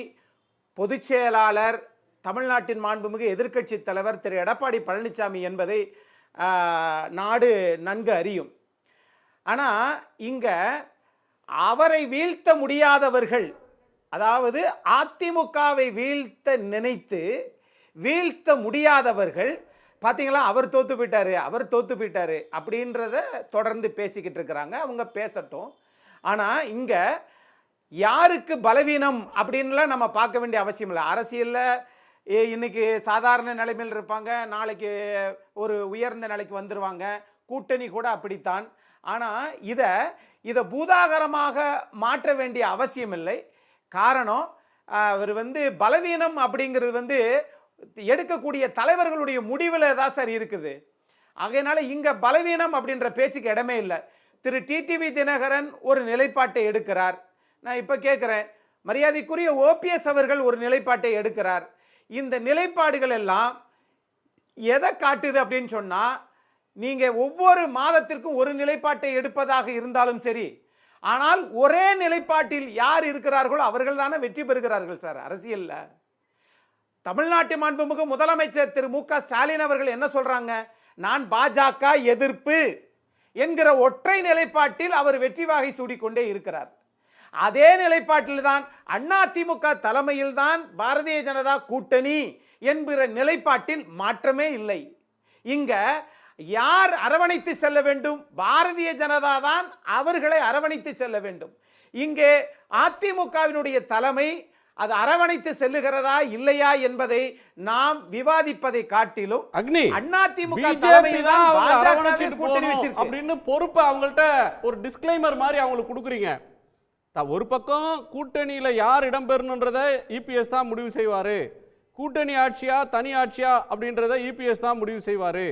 பொதுச் செயலாளர், தமிழ்நாட்டின் மாண்புமிகு எதிர்க்கட்சி தலைவர் திரு எடப்பாடி பழனிசாமி என்பதை நாடு நன்கு அறியும். ஆனால் இங்கே அவரை வீழ்த்த முடியாதவர்கள், அதாவது அதிமுகவை வீழ்த்த நினைத்து வீழ்த்த முடியாதவர்கள், பார்த்தீங்களா அவர் தோற்று போயிட்டாரு அப்படின்றத தொடர்ந்து பேசிக்கிட்டு இருக்கிறாங்க. அவங்க பேசட்டும். ஆனால் இங்கே யாருக்கு பலவீனம் அப்படின்லாம் நம்ம பார்க்க வேண்டிய அவசியம் இல்லை. அரசியலில் இன்னைக்கு சாதாரண நிலைமையில் இருப்பாங்க, நாளைக்கு ஒரு உயர்ந்த நிலைக்கு வந்துடுவாங்க. கூட்டணி கூட அப்படித்தான். ஆனால் இதை பூதாகரமாக மாற்ற வேண்டிய அவசியம் இல்லை. காரணம், அவர் பலவீனம் அப்படிங்கிறது எடுக்கக்கூடிய தலைவர்களுடைய முடிவில் தான் சார் இருக்குது. ஆகையினால இங்கே பலவீனம் அப்படின்ற பேச்சுக்கு இடமே இல்லை. திரு டிடிவி தினகரன் ஒரு நிலைப்பாட்டை எடுக்கிறார். நான் இப்போ கேட்குறேன், மரியாதைக்குரிய ஓபிஎஸ் அவர்கள் ஒரு நிலைப்பாட்டை எடுக்கிறார். இந்த நிலைப்பாடுகள் எல்லாம் எதை காட்டுது அப்படின்னு சொன்னால், நீங்கள் ஒவ்வொரு மாதத்திற்கும் ஒரு நிலைப்பாட்டை எடுப்பதாக இருந்தாலும் சரி, ஆனால் ஒரே நிலைப்பாட்டில் யார் இருக்கிறார்களோ அவர்கள் தானே வெற்றி பெறுகிறார்கள் சார். அரசியலில் தமிழ்நாட்டு மாண்புமிகு முதலமைச்சர் திரு மு.க. ஸ்டாலின் அவர்கள் என்ன சொல்றாங்க, நான் பாஜக எதிர்ப்பு என்கிற ஒற்றை நிலைப்பாட்டில் அவர் வெற்றி வாகை சூடிக்கொண்டே இருக்கிறார். அதே நிலைப்பாட்டில் தான் அதிமுக தலைமையில் தான் பாரதிய ஜனதா கூட்டணி என்கிற நிலைப்பாட்டில் மாற்றமே இல்லை. இங்க யார் அரவணைத்து செல்ல வேண்டும்? பாரதிய ஜனதா தான் அவர்களை அரவணைத்து செல்ல வேண்டும். இங்கே அதிமுகவினுடைய தலைமை அது அரவணைத்து செல்லுகிறதா இல்லையா என்பதை நாம் விவாதிப்பதை காட்டிலும் அதிமுக தலைமையில் தான் பாஜக கூட்டணி வச்சிருக்கு அப்படின்னு பொறுப்பை அவங்கள்ட்ட ஒரு டிஸ்க்ளைமர் மாதிரி அவங்களுக்கு கொடுக்குறீங்க. ஒரு பக்கம் கூட்டணியில் யார் இடம்பெறணுன்றதை இபிஎஸ் தான் முடிவு செய்வார். கூட்டணி ஆட்சியா தனி ஆட்சியா அப்படின்றத இபிஎஸ் தான் முடிவு செய்வார்.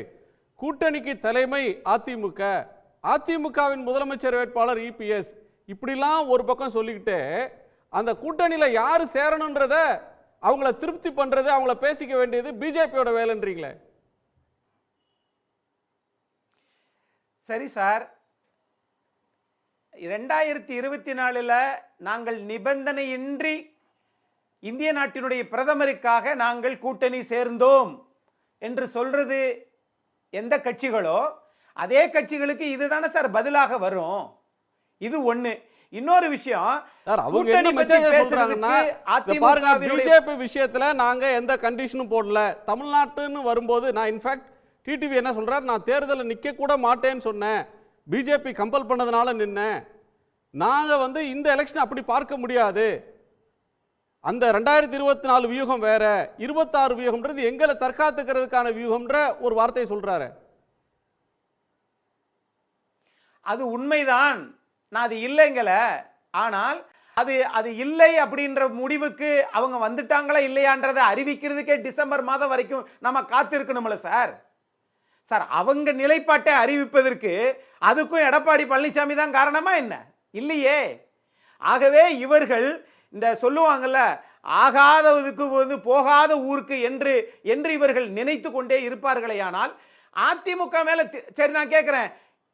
கூட்டணிக்கு தலைமை அதிமுக, அதிமுகவின் முதலமைச்சர் வேட்பாளர் இபிஎஸ், இப்படிலாம் ஒரு பக்கம் சொல்லிக்கிட்டு அந்த கூட்டணியில் யார் சேரணுன்றத அவங்கள திருப்தி பண்ணுறது, அவங்கள பேசிக்க வேண்டியது பிஜேபியோட வேலைன்றீங்களே சரி சார், 2024 நாங்கள் நிபந்தனையின்றி இந்திய நாட்டினுடைய பிரதமருக்காக நாங்கள் கூட்டணி சேர்ந்தோம் என்று சொல்றது எந்த கட்சிகளோ அதே கட்சிகளுக்கு இதுதானே சார் பதிலாக வரும். இது ஒண்ணு. இன்னொரு விஷயம், சார், அவங்க என்ன மெசேஜ் சொல்றாங்கன்னா, பாருங்க, பிஜேபி விஷயத்துல நாங்க எந்த கண்டிஷனும் போடல, தமிழ்நாட்டுன்னு வரும்போது நான் இன்ஃபேக்ட் டிடிவி என்ன சொல்றாரு, நான் தேர்தலில் நிக்க கூட மாட்டேன்னு சொன்னேன், பிஜேபி கம்பல் பண்ணதுனால நின்னேன், நாங்க இந்த எலெக்ஷன் அப்படி பார்க்க முடியாது, அந்த 2024 வியூகம் வேற, 26 வியூகம்ன்றது எங்களை தற்காத்துக்கிறதுக்கான வியூகம்ன்ற ஒரு வார்த்தையை சொல்றாரு. அது உண்மைதான், நான் அது இல்லைங்கல. ஆனால் அது இல்லை அப்படின்ற முடிவுக்கு அவங்க வந்துட்டாங்களா இல்லையான்றதை அறிவிக்கிறதுக்கே டிசம்பர் மாதம் வரைக்கும் நம்ம காத்திருக்கணும்ல சார். சார், அவங்க நிலைப்பாட்டை அறிவிப்பதற்கு அதுக்கும் எடப்பாடி பழனிசாமி தான் காரணமா என்ன? இல்லையே. ஆகவே இவர்கள் இந்த சொல்லுவாங்கல்ல, ஆகாததுக்கு போகாத ஊருக்கு என்று இவர்கள் நினைத்து கொண்டே இருப்பார்களே. ஆனால் அதிமுக மேல சரி, நான் கேட்கிறேன்,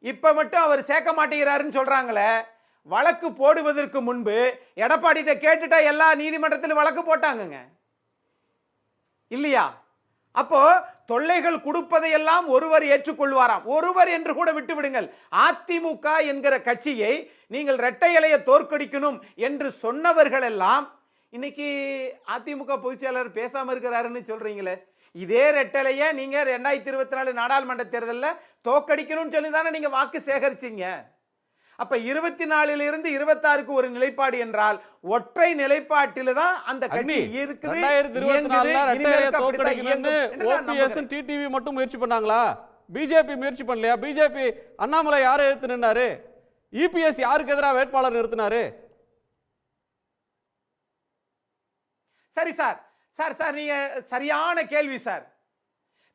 இப்ப மட்டும் அவர் சேர்க்க மாட்டேங்கிறாருன்னு சொல்றாங்களே, வழக்கு போடுவதற்கு முன்பு எடப்பாடிட்ட கேட்டுட்டா எல்லா நீதிமன்றத்திலும் வழக்கு போட்டாங்கங்க இல்லையா? அப்போ தொல்லைகள் கொடுப்பதையெல்லாம் ஒருவர் ஏற்றுக்கொள்வாராம். ஒருவர் என்று கூட விட்டு விடுங்கள், அதிமுக என்கிற கட்சியை நீங்கள் இரட்டை இலையை தோற்கடிக்கணும் என்று சொன்னவர்கள் எல்லாம் இன்னைக்கு அதிமுக பொதுச் செயலாளர் பேசாம இருக்கிறாருன்னு சொல்றீங்களே. இதே ரெட்டலையை நீங்க 2024 நாடாளுமன்ற தேர்தலில் தோற்கடிக்கணும்னு சொல்லி தானே நீங்க வாக்கு சேகரிச்சீங்க. அப்ப 24 26க்கு ஒரு நிலைப்பாடு என்றால் ஒற்றை நிலைப்பாட்டில் தான் அந்த கட்சி இருக்குது. 2024 டிடிவி மட்டும் முயற்சி பண்ணாங்களா? பிஜேபி முயற்சி பண்ணலையா? பிஜேபி அண்ணாமலை யாரை எதிர்த்து நின்னாரு? இபிஎஸ் யாருக்கு எதிராக வேட்பாளர் நிறுத்தினாரு? சரி சார், சார் சார் நீங்க சரியான கேள்வி சார்.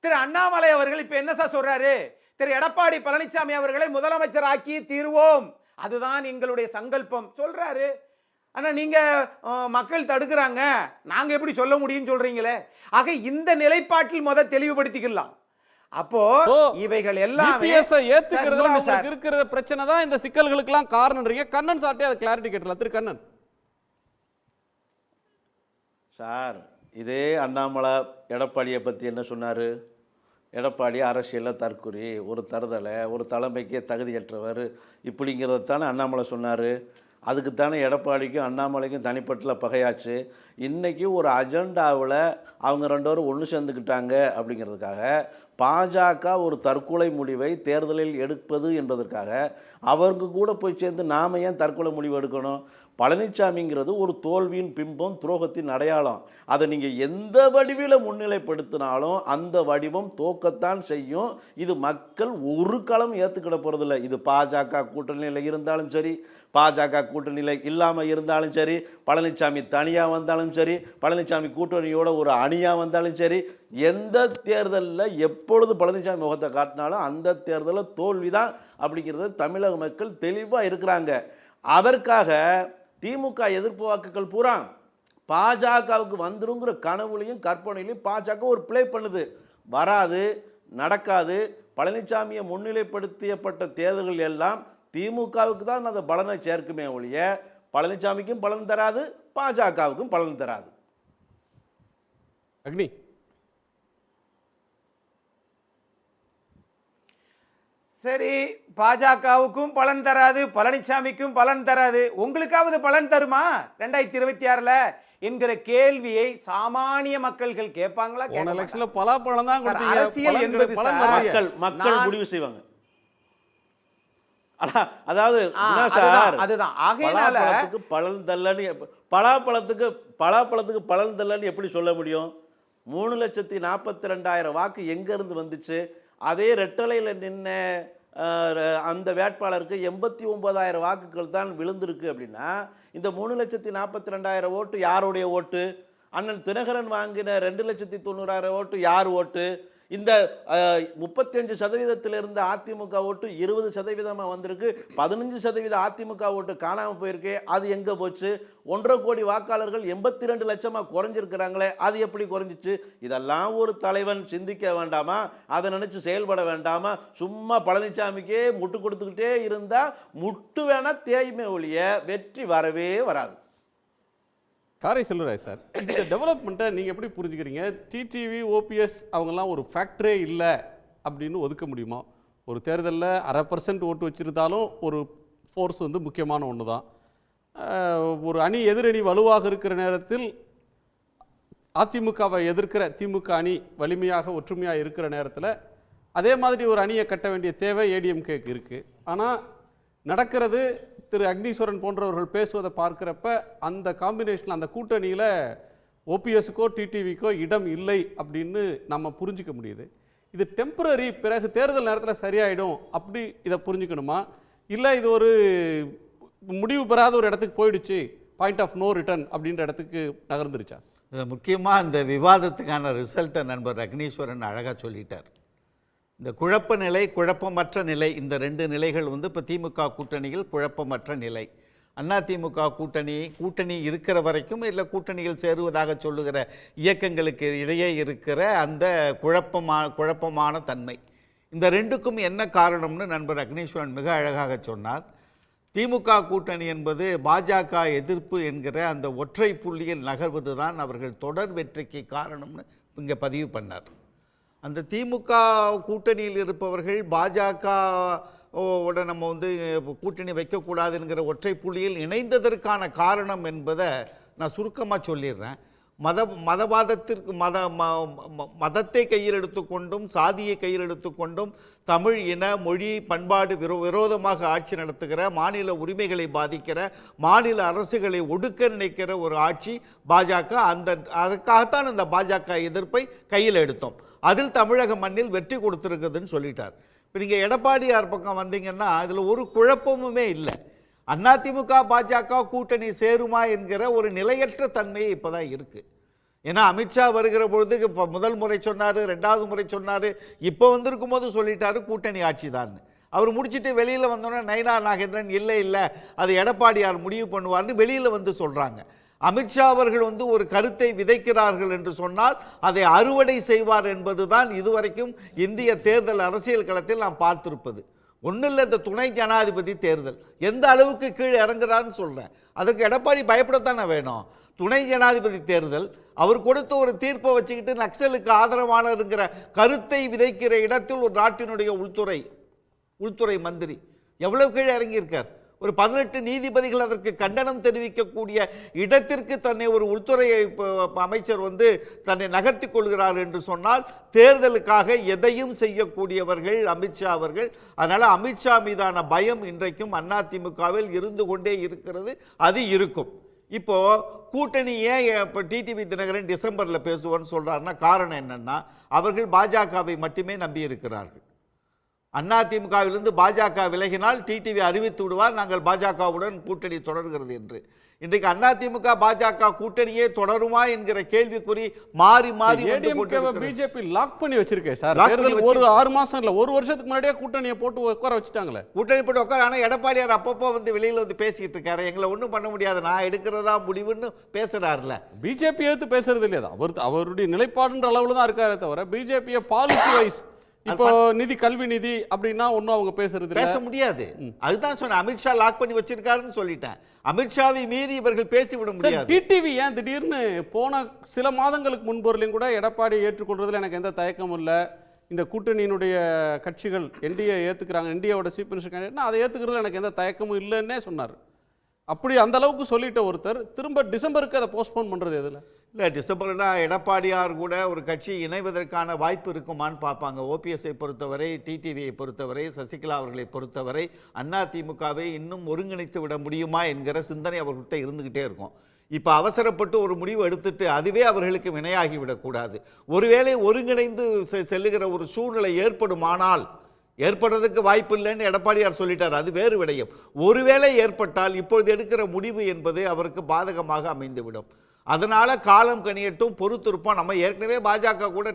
திரு அண்ணாமலை அவர்கள் இப்ப என்ன சார் சொல்றாரு? திரு எடப்பாடி பழனிசாமி அவர்களை முதலமைச்சர் ஆக்கி தீர்வோம், அதுதான் எங்களுடைய சங்கல்பம் சொல்றாரு. ஆனா நீங்க மக்கள் தடுக்கிறாங்க, நாங்க எப்படி சொல்ல முடியும்னு சொல்றீங்களே. ஆக இந்த நிலைப்பாட்டில் தெளிவுபடுத்திக்கலாம். அப்போ இவைகள் எல்லாமே ஏத்துக்கிறதுல அவங்களுக்கு இருக்கிற பிரச்சனை தான் இந்த சிக்கல்களுக்கு எல்லாம் காரணம்ன்றீங்க. கண்ணன் சார்ட்டே அதை கிளாரிட்டி கேட்டலாம். திரு கண்ணன் சார், இதே அண்ணாமலை எடப்பாடியை பற்றி என்ன சொன்னார்? எடப்பாடி அரசியலில் தற்குறி, ஒரு தருதலை, ஒரு தலைமைக்கே தகுதியற்றவர், இப்படிங்கிறதானே அண்ணாமலை சொன்னார். அதுக்குத்தானே எடப்பாடிக்கும் அண்ணாமலைக்கும் தனிப்பட்ட பகையாச்சு. இன்றைக்கி ஒரு அஜெண்டாவில் அவங்க ரெண்டு பேரும் ஒன்று சேர்ந்துக்கிட்டாங்க அப்படிங்கிறதுக்காக பாஜக ஒரு தற்கொலை முடிவை தேர்தலில் எடுப்பது என்பதற்காக அவங்க கூட போய் சேர்ந்து நாம் ஏன் தற்கொலை முடிவு எடுக்கணும்? பழனிசாமிங்கிறது ஒரு தோல்வியின் பிம்பம், துரோகத்தின் அடையாளம். அதை நீங்கள் எந்த வடிவில் முன்னிலைப்படுத்தினாலும் அந்த வடிவம் தோக்கத்தான் செய்யும். இது மக்கள் ஒரு களம் ஏற்றுக்கிட போகிறதில்ல. இது பாஜக கூட்டணியில் இருந்தாலும் சரி, பாஜக கூட்டணியில் இல்லாமல் இருந்தாலும் சரி, பழனிசாமி தனியாக வந்தாலும் சரி, பழனிசாமி கூட்டணியோட ஒரு அணியாக வந்தாலும் சரி, எந்த தேர்தலில் எப்பொழுது பழனிசாமி முகத்தை காட்டினாலும் அந்த தேர்தலில் தோல்வி தான் அப்படிங்கிறது தமிழக மக்கள் தெளிவாக இருக்கிறாங்க. அதற்காக திமுக எதிர்ப்பு வாக்குகள் பூரா பாஜகவுக்கு வந்துருங்கிற கனவுலையும் கற்பனையிலையும் பாஜக ஒரு பிளே பண்ணுது. வராது, நடக்காது. பழனிசாமியை முன்னிலைப்படுத்தியப்பட்ட தேர்தல்கள் எல்லாம் திமுகவுக்கு தான் அந்த பலனை சேர்க்குமே ஒழிய பழனிசாமிக்கும் பலன் தராது, பாஜகவுக்கும் பலன் தராது. அக்னி சரி, பாஜகவுக்கும் பலன் தராது, பழனிசாமிக்கும் பலன் தராது, உங்களுக்காவது பலன் தருமா 2026 என்கிற கேள்வியை சாமானிய மக்கள்கள் கேட்பாங்களா? பலாப்பழம் தான் அரசியல் என்பது மக்கள் முடிவு செய்வாங்க. அதாவது அதுதான் பலாப்பழத்துக்கு பலன் தரலன்னு பலாப்பழத்துக்கு பலன் தரலன்னு எப்படி சொல்ல முடியும்? 3,42,000 வாக்கு எங்கேருந்து வந்துச்சு? அதே ரெட்டலையில் நின்ன அந்த வேட்பாளருக்கு 89,000 வாக்குகள் தான் விழுந்திருக்கு. அப்படின்னா இந்த 3,42,000 ஓட்டு யாருடைய ஓட்டு? அண்ணன் தினகரன் வாங்கின 2,90,000 ஓட்டு யார் ஓட்டு? இந்த 35% இருந்த அதிமுக ஓட்டு 20% வந்திருக்கு. 15% அதிமுக ஓட்டு காணாமல் போயிருக்கு. அது எங்கே போச்சு? 1.5 கோடி வாக்காளர்கள் 82 லட்சமாக குறைஞ்சிருக்கிறாங்களே, அது எப்படி குறைஞ்சிச்சு? இதெல்லாம் ஒரு தலைவன் சிந்திக்க வேண்டாமா? அதை நினச்சி செயல்பட வேண்டாமா? சும்மா பழனிசாமிக்கே முட்டு கொடுத்துக்கிட்டே இருந்தால் முட்டு வேணா தேய்மை ஒழிய வெற்றி வரவே வராது. காரை செல்வராஜ் சார், இந்த டெவலப்மெண்ட்டை நீங்கள் எப்படி புரிஞ்சுக்கிறீங்க? டிடிவி, ஓபிஎஸ் அவங்கெல்லாம் ஒரு ஃபேக்டரே இல்லை அப்படின்னு ஒதுக்க முடியுமா? ஒரு தேர்தலில் 0.5% ஓட்டு வச்சுருந்தாலும் ஒரு ஃபோர்ஸ் வந்து முக்கியமான ஒன்று தான். ஒரு அணி எதிரணி வலுவாக இருக்கிற நேரத்தில் அதிமுகவை எதிர்க்கிற திமுக அணி வலிமையாக ஒற்றுமையாக இருக்கிற நேரத்தில் அதே மாதிரி ஒரு அணியை கட்ட வேண்டிய தேவை ஏடிஎம்கேக்கு இருக்குது. ஆனால் நடக்கிறது திரு அக்னீஸ்வரன் போன்றவர்கள் பேசுவதை பார்க்குறப்ப அந்த காம்பினேஷனில் அந்த கூட்டணியில் ஓபிஎஸ்க்கோ டிடிவிக்கோ இடம் இல்லை அப்படின்னு நம்ம புரிஞ்சிக்க முடியுது. இது டெம்பரரி, பிறகு தேர்தல் நேரத்தில் சரியாயிடும் அப்படி இதை புரிஞ்சுக்கணுமா? இல்லை இது ஒரு முடிவு பெறாத ஒரு இடத்துக்கு போயிடுச்சு, பாயிண்ட் ஆஃப் நோ ரிட்டர்ன் அப்படின்ற இடத்துக்கு நகர்ந்துருச்சா? முக்கியமாக இந்த விவாதத்துக்கான ரிசல்ட்டை நண்பர் அக்னீஸ்வரன் அழகாக சொல்லிட்டார். இந்த குழப்ப நிலை, குழப்பமற்ற நிலை, இந்த 2 நிலைகள் வந்து இப்போ திமுக குட்டணியில் குழப்பமற்ற நிலை. அதிமுக கூட்டணி இருக்கிற வரைக்கும் இல்லை கூட்டணியில் சேருவதாக சொல்லுகிற இயக்கங்களுக்கு இடையே இருக்கிற அந்த குழப்பமான தன்மை, இந்த 2க்கும் என்ன காரணம்னு நண்பர் அக்னீஸ்வரன் மிக அழகாக சொன்னார். திமுக கூட்டணி என்பது பாஜக எதிர்ப்பு என்கிற அந்த ஒற்றை புள்ளியில் நகர்வது தான் அவர்கள் தொடர் வெற்றிக்கு காரணம்னு இங்கே பதிவு பண்ணார். அந்த திமுக கூட்டணியில் இருப்பவர்கள் பாஜகவோட நம்ம வந்து கூட்டணி வைக்கக்கூடாதுங்கிற ஒற்றை புள்ளியில் இணைந்ததற்கான காரணம் என்பதை நான் சுருக்கமாக சொல்லிடுறேன். மதவாதத்திற்கு மதத்தை கையில் எடுத்துக்கொண்டும் சாதியை கையில் எடுத்துக்கொண்டும் தமிழ் இன மொழி பண்பாடு விரோதமாக ஆட்சி நடத்துகிற, மாநில உரிமைகளை பாதிக்கிற, மாநில அரசுகளை ஒடுக்க நினைக்கிற ஒரு ஆட்சி பாஜக. அதுக்காகத்தான் அந்த பாஜக எதிர்ப்பை கையில் எடுத்தோம். அதில் தமிழக மண்ணில் வெற்றி கொடுத்துருக்குதுன்னு சொல்லிட்டார். இப்போ நீங்கள் எடப்பாடியார் பக்கம் வந்தீங்கன்னா அதில் ஒரு குழப்பமுமே இல்லை. அதிமுக பாஜக கூட்டணி சேருமா என்கிற ஒரு நிலையற்ற தன்மையை இப்போ தான் இருக்குது. ஏன்னா அமித்ஷா வருகிற பொழுது இப்போ முதல் முறை சொன்னார், 2வது முறை சொன்னார், இப்போ வந்திருக்கும் போது சொல்லிட்டாரு கூட்டணி ஆட்சி தான். அவர் முடிச்சுட்டு வெளியில் வந்தோன்னே நயினார் நாகேந்திரன் இல்லை அது எடப்பாடியார் முடிவு பண்ணுவார்னு வெளியில் வந்து சொல்கிறாங்க. அமித்ஷா அவர்கள் வந்து ஒரு கருத்தை விதைக்கிறார்கள் என்று சொன்னால் அதை அறுவடை செய்வார் என்பதுதான் இதுவரைக்கும் இந்திய தேர்தல் அரசியல் களத்தில் நாம் பார்த்திருப்பது. ஒன்றும் இல்லை, இந்த துணை ஜனாதிபதி தேர்தல் எந்த அளவுக்கு கீழே இறங்குறான்னு சொல்கிறேன். அதற்கு எடப்பாடி பயப்படத்தானே வேணும். துணை ஜனாதிபதி தேர்தல் அவர் கொடுத்த ஒரு தீர்ப்பை வச்சுக்கிட்டு நக்சலுக்கு ஆதரவானதுங்கிற கருத்தை விதைக்கிற இடத்தில் ஒரு நாட்டினுடைய உள்துறை மந்திரி எவ்வளவு கீழே இறங்கியிருக்கார். ஒரு 18 நீதிபதிகள் அதற்கு கண்டனம் தெரிவிக்கக்கூடிய இடத்திற்கு தன்னை ஒரு உள்துறை அமைச்சர் வந்து தன்னை நகர்த்தி கொள்கிறார் என்று சொன்னால் தேர்தலுக்காக எதையும் செய்யக்கூடியவர்கள் அமித்ஷா அவர்கள். அதனால் அமித்ஷா மீதான பயம் இன்றைக்கும் அதிமுகவில் இருந்து கொண்டே இருக்கிறது, அது இருக்கும். இப்போ கூட்டணி ஏன் இப்போ டிடிவி தினகரன் டிசம்பரில் பேசுவார்னு சொல்கிறாருன்னா காரணம் என்னன்னா அவர்கள் பாஜகவை மட்டுமே நம்பி இருக்கிறார்கள். அதிமுகவிலிருந்து பாஜக விலகினால் டிடிவி அறிவித்து விடுவார், நாங்கள் பாஜகவுடன் கூட்டணி தொடர்கிறது என்று. இன்றைக்கு அதிமுக பாஜக கூட்டணியே தொடருமா என்கிற கேள்விக்குறி மாறி பிஜேபி லாக் பண்ணி வச்சிருக்கேன் சார். ஒரு 6 மாசம் இல்ல, ஒரு வருஷத்துக்கு முன்னாடியே கூட்டணியை போட்டு உட்கார வச்சுட்டாங்களே. கூட்டணி போட்டு உட்கார. ஆனால் எடப்பாடியார் அப்பப்போ வந்து வெளியில் வந்து பேசிக்கிட்டு இருக்காரு, எங்களை ஒன்றும் பண்ண முடியாது, நான் எடுக்கிறதா முடிவுன்னு பேசுறாருல. பிஜேபி எடுத்து பேசுறது இல்லையா? அவருடைய நிலைப்பாடுன்ற அளவுல தான் இருக்காரே தவிர பிஜேபியை பாலிசி வைஸ் இப்போ நிதி கல்வி நிதி அப்படின்னா ஒன்றும் அவங்க பேச முடியாது. அதுதான் சொன்னேன், அமித்ஷா லாக் பண்ணி வச்சிருக்காருன்னு சொல்லிட்டேன். அமித்ஷாவை மீறி இவர்கள் பேசிவிட முடியாது. டிடிவி ஏன் திடீர்னு போன சில மாதங்களுக்கு முன்பொருளையும் கூட எடப்பாடி ஏற்றுக்கொள்றதுல எனக்கு எந்த தயக்கமும் இல்லை. இந்த கூட்டணியினுடைய கட்சிகள் என்டிஏ ஏற்றுக்கிறாங்க, என்டிஏவோட சீஃப் மினிஸ்டர் கேண்டிடேட்னா அதை ஏற்றுக்கிறதுல எனக்கு எந்த தயக்கமும் இல்லைன்னே சொன்னார். அப்படி அந்த அளவுக்கு சொல்லிட்ட ஒருத்தர் திரும்ப டிசம்பருக்கு அதை போஸ்ட்போன் பண்ணுறது எதில்? இல்லை, டிசம்பர்னா எடப்பாடியார் கூட ஒரு கட்சி இணைவதற்கான வாய்ப்பு இருக்குமான்னு பார்ப்பாங்க. ஓபிஎஸ்ஐ பொறுத்தவரை, டிடிவியை பொறுத்தவரை, சசிகலா அவர்களை பொறுத்தவரை அதிமுகவை இன்னும் ஒருங்கிணைத்து விட முடியுமா என்கிற சிந்தனை அவர்கிட்ட இருந்துக்கிட்டே இருக்கும். இப்போ அவசரப்பட்டு ஒரு முடிவு எடுத்துட்டு அதுவே அவர்களுக்கு வினையாகி விடக்கூடாது. ஒருவேளை ஒருங்கிணைந்து செல்லுகிற ஒரு சூழ்நிலை ஏற்படுமானால், ஏற்படுறதுக்கு வாய்ப்பு இல்லைன்னு எடப்பாடியார் சொல்லிட்டார், அது வேறு விடயம். ஒருவேளை ஏற்பட்டால் இப்பொழுது எடுக்கிற முடிவு என்பது அவருக்கு பாதகமாக அமைந்துவிடும். அதனால் காலம் கணியட்டும், பொறுத்திருப்போம். நம்ம ஏற்கனவே பாஜக கூட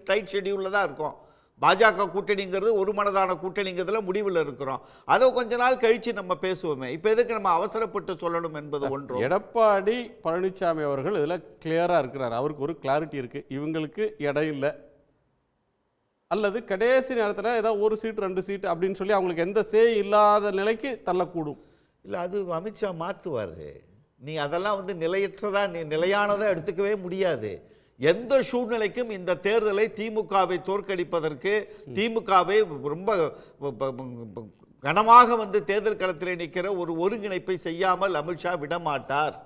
டைட் ஷெடியூலில் தான் இருக்கோம். பாஜக கூட்டணிங்கிறது ஒரு மனதான கூட்டணிங்கிறதுல முடிவில் இருக்கிறோம். அதை கொஞ்ச நாள் கழித்து நம்ம பேசுவோமே. இப்போ எதுக்கு நம்ம அவசரப்பட்டு சொல்லணும் என்பது ஒன்று. எடப்பாடி பழனிசாமி அவர்கள் இதில் கிளியராக இருக்கிறார். அவருக்கு ஒரு கிளாரிட்டி இருக்குது. இவங்களுக்கு இடம் இல்லை, அல்லது கடைசி நேரத்தில் ஏதாவது ஒரு சீட்டு 2 சீட்டு அப்படின்னு சொல்லி அவங்களுக்கு எந்த சே இல்லாத நிலைக்கு தள்ளக்கூடும். இல்லை, அது அமித்ஷா மாற்றுவார். நீ அதெல்லாம் நிலையற்றதாக நிலையானதாக எடுத்துக்கவே முடியாது. எந்த சூழ்நிலைக்கும் இந்த தேர்தலை திமுகவை தோற்கடிப்பதற்கு, திமுகவை ரொம்ப கனமாக தேர்தல் களத்தில் நிற்கிற ஒரு ஒருங்கிணைப்பை செய்யாமல் அமித்ஷா விடமாட்டார்.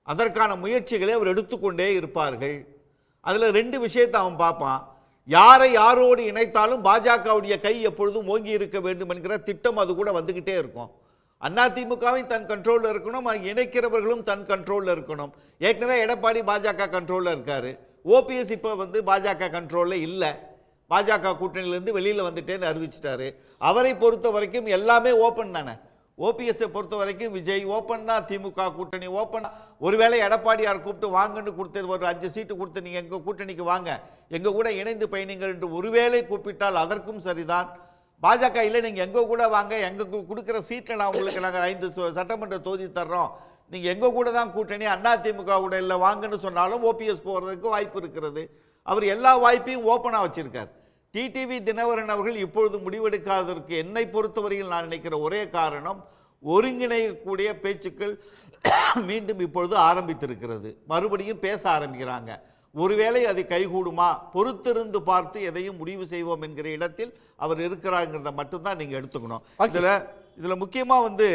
அதற்கான முயற்சிகளை அவர் எடுத்துக்கொண்டே இருப்பார்கள். அதில் 2 விஷயத்தை அவன் பார்ப்பான். யாரை யாரோடு இணைத்தாலும் பாஜகவுடைய கை எப்பொழுதும் ஓங்கி இருக்க வேண்டும் என்கிற திட்டம் அது கூட வந்துக்கிட்டே இருக்கும். அதிமுகவையும் தன் கண்ட்ரோலில் இருக்கணும், இணைக்கிறவர்களும் தன் கண்ட்ரோலில் இருக்கணும். ஏற்கனவே எடப்பாடி பாஜக கண்ட்ரோலில் இருக்கார். ஓபிஎஸ் இப்போ பாஜக கண்ட்ரோலில் இல்லை, பாஜக கூட்டணியிலேருந்து வெளியில் வந்துட்டேன்னு அறிவிச்சிட்டாரு. அவரை பொறுத்த வரைக்கும் எல்லாமே ஓப்பன் தானே. ஓபிஎஸ்ஸை பொறுத்த வரைக்கும் விஜய் ஓப்பன் தான், திமுக கூட்டணி ஓப்பன். ஒருவேளை எடப்பாடியார் கூப்பிட்டு வாங்கன்னு கொடுத்து ஒரு 5 சீட்டு கொடுத்து நீங்கள் எங்கள் கூட்டணிக்கு வாங்க, எங்கள் கூட இணைந்து பயணிங்கள் என்று ஒருவேளை கூப்பிட்டால் அதற்கும் சரிதான். பாஜக இல்லை, நீங்கள் எங்கள் கூட வாங்க, எங்கள் கொடுக்குற சீட்டில் நான் உங்களுக்கு நாங்கள் 5 சட்டமன்ற தொகுதி தர்றோம், நீங்கள் எங்கள் கூட தான் கூட்டணி, அதிமுக கூட இல்லை வாங்கன்னு சொன்னாலும் ஓபிஎஸ் போகிறதுக்கு வாய்ப்பு இருக்கிறது. அவர் எல்லா வாய்ப்பையும் ஓப்பனாக வச்சுருக்கார். டிடிவி தினகரன் அவர்கள் இப்பொழுது முடிவெடுக்காததற்கு என்னை பொறுத்தவரையில் நான் நினைக்கிற ஒரே காரணம், ஒருங்கிணைக்கக்கூடிய பேச்சுக்கள் மீண்டும் இப்பொழுது ஆரம்பித்திருக்கிறது. மறுபடியும் பேச ஆரம்பிக்கிறாங்க. ஒருவேளை அது கைகூடுமா, பொறுத்திருந்து பார்த்து எதையும் முடிவு செய்வோம் என்கிற இடத்தில் அவர் இருக்கிறாங்கிறத மட்டும்தான் நீங்கள் எடுத்துக்கணும். இதில் முக்கியமாக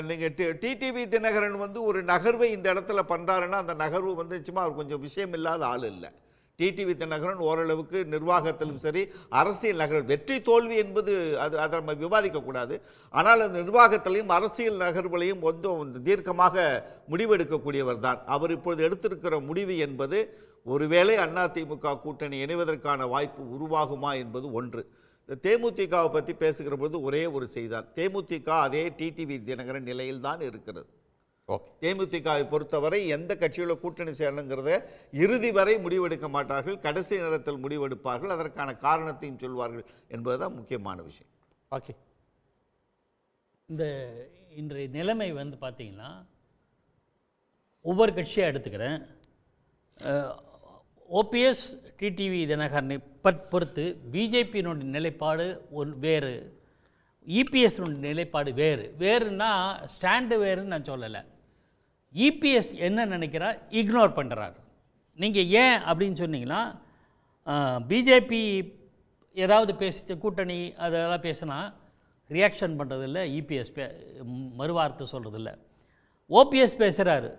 நீங்கள் டிடிவி தினகரன் ஒரு நகர்வை இந்த இடத்துல பண்ணுறாருன்னா அந்த நகர்வு நிச்சயமாக அவர் கொஞ்சம் விஷயம் இல்லாத ஆள் இல்லை. டிடிவி தினகரன் ஓரளவுக்கு நிர்வாகத்திலும் சரி, அரசியல் நகர்வு, வெற்றி தோல்வி என்பது அதை நம்ம விவாதிக்கக்கூடாது. ஆனால் அந்த நிர்வாகத்திலையும் அரசியல் நகர்வுகளையும் தீர்க்கமாக முடிவெடுக்கக்கூடியவர் தான். அவர் இப்பொழுது எடுத்திருக்கிற முடிவு என்பது ஒருவேளை அதிமுக கூட்டணி இணைவதற்கான வாய்ப்பு உருவாகுமா என்பது ஒன்று. தேமுதிகவை பற்றி பேசுகிற பொழுது ஒரே ஒரு செய்தான், தேமுதிக அதே டிடிவி தினகரன் நிலையில் தான் இருக்கிறது. தேமுதிகவை பொறுத்தவரை எந்த கட்சியோட கூட்டணி சேரணுங்கிறத இறுதி வரை முடிவெடுக்க மாட்டார்கள், கடைசி நேரத்தில் முடிவெடுப்பார்கள். அதற்கான காரணத்தையும் சொல்வார்கள் என்பதுதான் முக்கியமான விஷயம். ஓகே, இந்த இன்றைய நிலைமை பார்த்தீங்கன்னா ஒவ்வொரு கட்சியாக எடுத்துக்கிறேன். ஓபிஎஸ் டிடிவி தினகரனை பொறுத்து பிஜேபியினுடைய நிலைப்பாடு வேறு, இபிஎஸ்னுடைய நிலைப்பாடு வேறுன்னா ஸ்டாண்டு வேறுன்னு நான் சொல்லலை. இபிஎஸ் என்ன நினைக்கிறார், இக்னோர் பண்ணுறார். நீங்கள் ஏன் அப்படின்னு சொன்னீங்கன்னா, பிஜேபி ஏதாவது கூட்டணி அதெல்லாம் பேசினா ரியாக்ஷன் பண்ணுறதில்ல, இபிஎஸ் மறுவார்த்தை சொல்கிறதில்ல. ஓபிஎஸ் பேசுகிறாரு,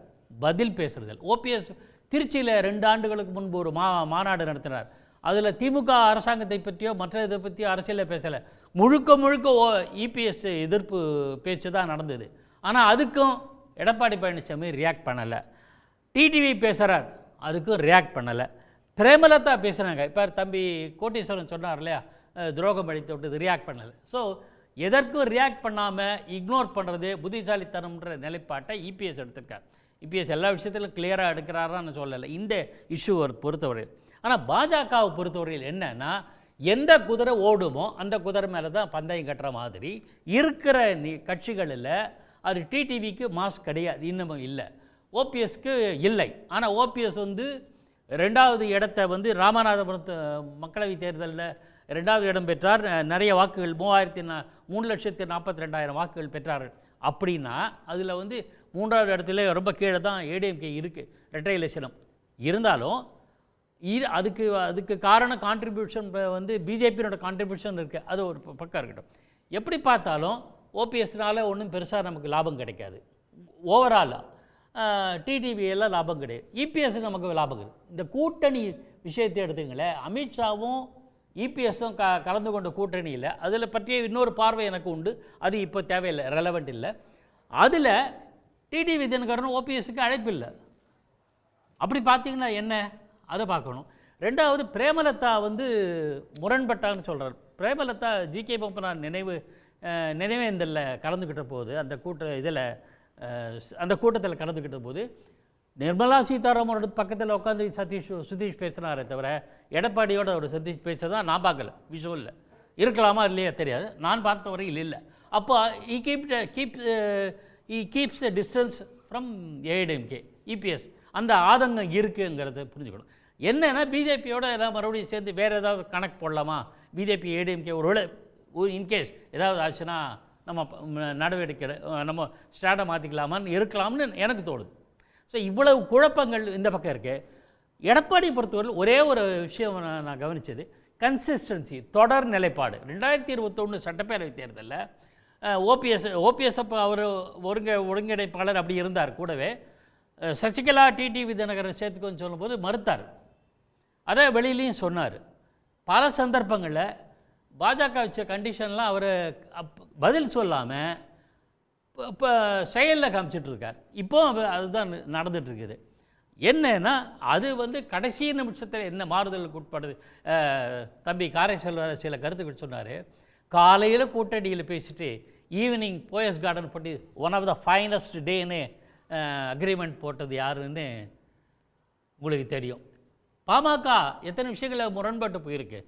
பதில் பேசுகிறதில்ல. ஓபிஎஸ் திருச்சியில் 2 ஆண்டுகளுக்கு முன்பு ஒரு மாநாடு நடத்தினார். அதில் திமுக அரசாங்கத்தை பற்றியோ மற்ற இதை பற்றியோ அரசியலில் பேசலை, முழுக்க இபிஎஸ் எதிர்ப்பு பேச்சு தான் நடந்தது. ஆனால் அதுக்கும் எடப்பாடி பழனிசாமி ரியாக்ட் பண்ணலை. டிடிவி பேசுகிறார், அதுக்கும் ரியாக்ட் பண்ணலை. பிரேமலதா பேசுகிறாங்க, இப்போ தம்பி கோட்டீஸ்வரன் சொன்னார் இல்லையா, துரோகம் அளித்து விட்டு ரியாக்ட் பண்ணலை. ஸோ எதற்கும் ரியாக்ட் பண்ணாமல் இக்னோர் பண்ணுறது புத்திசாலித்தனம்ன்ற நிலைப்பாட்டை இபிஎஸ் எடுத்திருக்கார். இபிஎஸ் எல்லா விஷயத்திலும் கிளியராக எடுக்கிறாரான்னு சொல்லலை இந்த இஷ்யூவை பொறுத்தவரை. ஆனால் பாஜகவை பொறுத்தவரையில் என்னன்னா, எந்த குதிரை ஓடுமோ அந்த குதிரை மேலே தான் பந்தயம் கட்டுற மாதிரி இருக்கிற கட்சிகளில் அது டிடிவிக்கு மாஸ் கிடையாது, இன்னமும் இல்லை. ஓபிஎஸ்க்கு இல்லை. ஆனால் ஓபிஎஸ் 2வது இடத்தை ராமநாதபுரத்து மக்களவை தேர்தலில் 2வது இடம் பெற்றார். நிறைய வாக்குகள் 3,42,000 வாக்குகள் பெற்றார்கள். அப்படின்னா அதில் 3வது இடத்துல ரொம்ப கீழே தான் ஏடிஎம்கே இருக்குது, ரெட்டை இலட்சணம் இருந்தாலும். அதுக்கு காரணம் கான்ட்ரிபியூஷன் பிஜேபியோட கான்ட்ரிபியூஷன் இருக்குது, அது ஒரு பக்கம் இருக்கட்டும். எப்படி பார்த்தாலும் ஓபிஎஸ்னால் ஒன்றும் பெருசாக நமக்கு லாபம் கிடைக்காது. ஓவராலாக டிடிவியெல்லாம் லாபம் கிடையாது, இபிஎஸ் நமக்கு லாபம் கிடையாது. இந்த கூட்டணி விஷயத்தை எடுத்துங்களேன், அமித்ஷாவும் இபிஎஸும் கலந்து கொண்ட கூட்டணியில் அதில் பற்றிய இன்னொரு பார்வை எனக்கு உண்டு, அது இப்போ தேவையில்லை, ரெலவெண்ட் இல்லை. அதில் டிடிவி தினகரன் ஓபிஎஸ்க்கு அழைப்பு இல்லை. அப்படி பார்த்தீங்கன்னா என்ன, அதை பார்க்கணும். 2வது பிரேமலதா முரண்பட்டான்னு சொல்கிறார். பிரேமலதா ஜிகே பம்பனார் நினைவேந்தலில் கலந்துக்கிட்ட போது, அந்த கூட்டத்தில் கலந்துக்கிட்ட போது நிர்மலா சீதாராமனோட பக்கத்தில் உட்காந்து சுதீஷ் பேசுனாரே தவிர எடப்பாடியோட ஒரு சதீஷ் பேசுறதா நான் பார்க்கல, விஷுவலில் இருக்கலாமா இல்லையா தெரியாது, நான் பார்த்த வரையில் இல்லை. அப்போ keeps the distance from AIADMK EPS, அந்த ஆதங்கம் இருக்குங்கிறத புரிஞ்சுக்கணும். என்னென்னா பிஜேபியோட ஏதாவது மறுபடியும் சேர்ந்து வேறு ஏதாவது கணக்கு போடலாமா, பிஜேபி ஏடிஎம்கே ஒருவேளை இன்கேஸ் ஏதாவது ஆச்சுன்னா நம்ம நடவடிக்கை நம்ம ஸ்டாண்டை மாற்றிக்கலாமான்னு இருக்கலாம்னு எனக்கு தோணுது. ஸோ இவ்வளவு குழப்பங்கள் இந்த பக்கம் இருக்குது. எடப்பாடி பொறுத்தவரை ஒரே ஒரு விஷயம் நான் கவனித்தது, கன்சிஸ்டன்சி, தொடர் நிலைப்பாடு. 2021 சட்டப்பேரவை தேர்தலில் ஓபிஎஸ் அப்போ அவர் ஒருங்கிணைப்பாளர் அப்படி இருந்தார், கூடவே சசிகலா டிடிவி தினகரன் சேர்த்துக்கோன்னு சொல்லும்போது மறுத்தார். அதை வெளியிலையும் சொன்னார். பல சந்தர்ப்பங்களில் பாஜக வச்ச கண்டிஷன்லாம் அவர் பதில் சொல்லாமல் இப்போ செயலில் காமிச்சிட்ருக்கார். இப்போ அதுதான் நடந்துகிட்ருக்குது. என்னன்னா அது கடைசி நிமிஷத்தில் என்ன மாறுதலுக்கு உட்படுது. தம்பி காரை செல்வராஜ் சில கருத்துக்கள் சொன்னார். காலையில் கூட்டணியில் பேசிட்டு ஈவினிங் போயஸ் கார்டன் போட்டு ஒன் ஆஃப் த ஃபைனஸ்ட் டேன்னு அக்ரிமெண்ட் போட்டது யாருன்னு உங்களுக்கு தெரியும். பாமக எத்தனை விஷயங்களை முரண்பட்டு போயிருக்கு.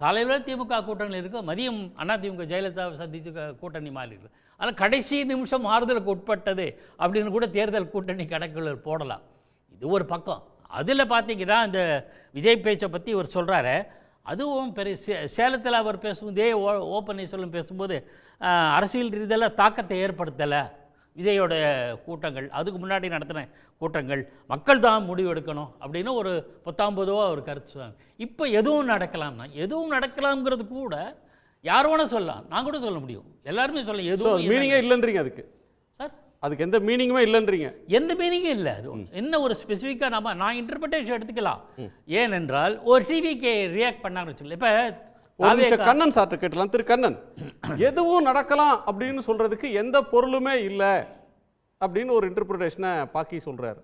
காலையில் திமுக கூட்டணியில் இருக்கு, மதியம் அதிமுக ஜெயலலிதாவை சந்தித்து கூட்டணி மாறி இருக்கு. ஆனால் கடைசி நிமிஷம் மாறுதலுக்கு உட்பட்டது அப்படின்னு கூட தேர்தல் கூட்டணி கணக்குகள் போடலாம். இது ஒரு பக்கம். அதில் பார்த்தீங்கன்னா இந்த விஜய் பேச்சை பற்றி இவர் சொல்கிறாரு, அதுவும் பெரிய சேலத்தில் அவர் பேசும்போதே ஓப்பன்னீஸ்வரன் பேசும்போது அரசியல் ரீதியில் தாக்கத்தை ஏற்படுத்தலை விஜயோட கூட்டங்கள், அதுக்கு முன்னாடி நடத்தின கூட்டங்கள், மக்கள் தான் முடிவு எடுக்கணும் அப்படின்னு ஒரு 19 அவர் கருத்து சொன்னாங்க. இப்போ எதுவும் நடக்கலாம்ங்கிறது கூட யார் வேணால் சொல்லலாம், நான் கூட சொல்ல முடியும், எல்லாருமே சொல்ல. எதுவும் மீனிங்கே இல்லைன்றீங்க அதுக்கு சார், அதுக்கு எந்த மீனிங்குமே இல்லைன்றீங்க. எந்த மீனிங்கும் இல்லை. அது என்ன ஒரு ஸ்பெசிஃபிக்காக நான் இன்டர்பிரிட்டேஷன் எடுத்துக்கலாம். ஏனென்றால் ஒரு டிவிக்கு ரியாக்ட் பண்ணான்னு வச்சுக்கல. இப்போ கண்ணன் சார்ட்ட கேட்டலாம். திரு கண்ணன், எதுவும் நடக்கலாம் அப்படின்னு சொல்றதுக்கு எந்த பொருளுமே இல்லை அப்படின்னு ஒரு இன்டர்பிரிட்டேஷனை பாக்கி சொல்றாரு.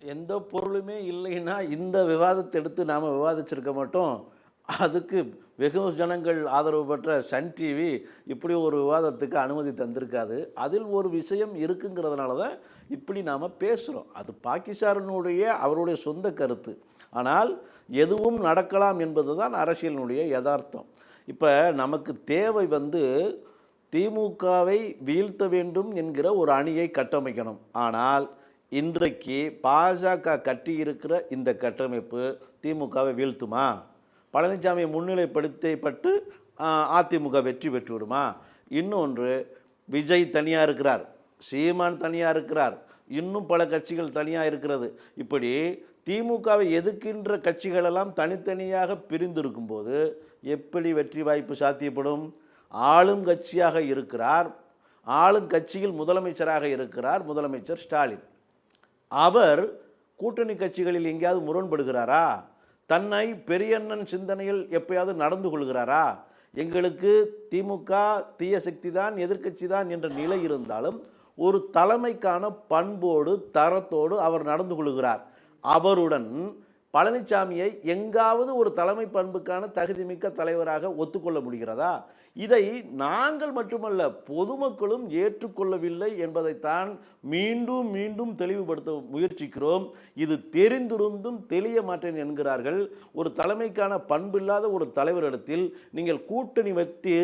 எந்த பொருளுமே இல்லைன்னா இந்த விவாதத்தை எடுத்து நாம் விவாதிச்சிருக்க மாட்டோம். அதுக்கு வெகு ஜனங்கள் ஆதரவு பெற்ற சன் டிவி இப்படி ஒரு விவாதத்துக்கு அனுமதி தந்திருக்காது. அதில் ஒரு விஷயம் இருக்குங்கிறதுனால தான் இப்படி நாம் பேசுகிறோம். அது பாகிஸ்தானுடைய அவருடைய சொந்த கருத்து. ஆனால் எதுவும் நடக்கலாம் என்பது தான் அரசியலினுடைய யதார்த்தம். இப்போ நமக்கு தேவை திமுகவை வீழ்த்த வேண்டும் என்கிற ஒரு அணியை கட்டமைக்கணும். ஆனால் இன்றைக்கு பாஜக கட்டியிருக்கிற இந்த கட்டமைப்பு திமுகவை வீழ்த்துமா? பழனிசாமியை முன்னிலைப்படுத்தப்பட்டு அதிமுக வெற்றி பெற்று விடுமா? இன்னொன்று, விஜய் தனியாக இருக்கிறார், சீமான் தனியாக இருக்கிறார், இன்னும் பல கட்சிகள் தனியாக இருக்கிறது. இப்படி திமுகவை எதிர்க்கின்ற கட்சிகளெல்லாம் தனித்தனியாக பிரிந்திருக்கும்போது எப்படி வெற்றி வாய்ப்பு சாத்தியப்படும்? ஆளும் கட்சியாக இருக்கிறார், ஆளும் கட்சியில் முதலமைச்சராக இருக்கிறார் முதலமைச்சர் ஸ்டாலின். அவர் கூட்டணி கட்சிகளில் எங்கேயாவது முரண்படுகிறாரா? தன்னை பெரியண்ணன் சிந்தனையில் எப்பயாவது நடந்து கொள்கிறாரா? எங்களுக்கு திமுக தீய சக்தி தான், எதிர்க்கட்சி தான் என்ற நிலை இருந்தாலும் ஒரு தலைமைக்கான பண்போடு தரத்தோடு அவர் நடந்து கொள்கிறார். அவருடன் பழனிசாமியை எங்காவது ஒரு தலைமை பண்புக்கான தகுதிமிக்க தலைவராக ஒத்துக்கொள்ள முடிகிறதா? இதை நாங்கள் மட்டுமல்ல பொதுமக்களும் ஏற்றுக்கொள்ளவில்லை என்பதைத்தான் மீண்டும் மீண்டும் தெளிவுபடுத்த முயற்சிக்கிறோம். இது தெரிந்திருந்தும் தெளிய மாட்டேன் என்கிறார்கள். ஒரு தலைமைக்கான பண்பில்லாத ஒரு தலைவரிடத்தில் நீங்கள் கூட்டணி வைத்து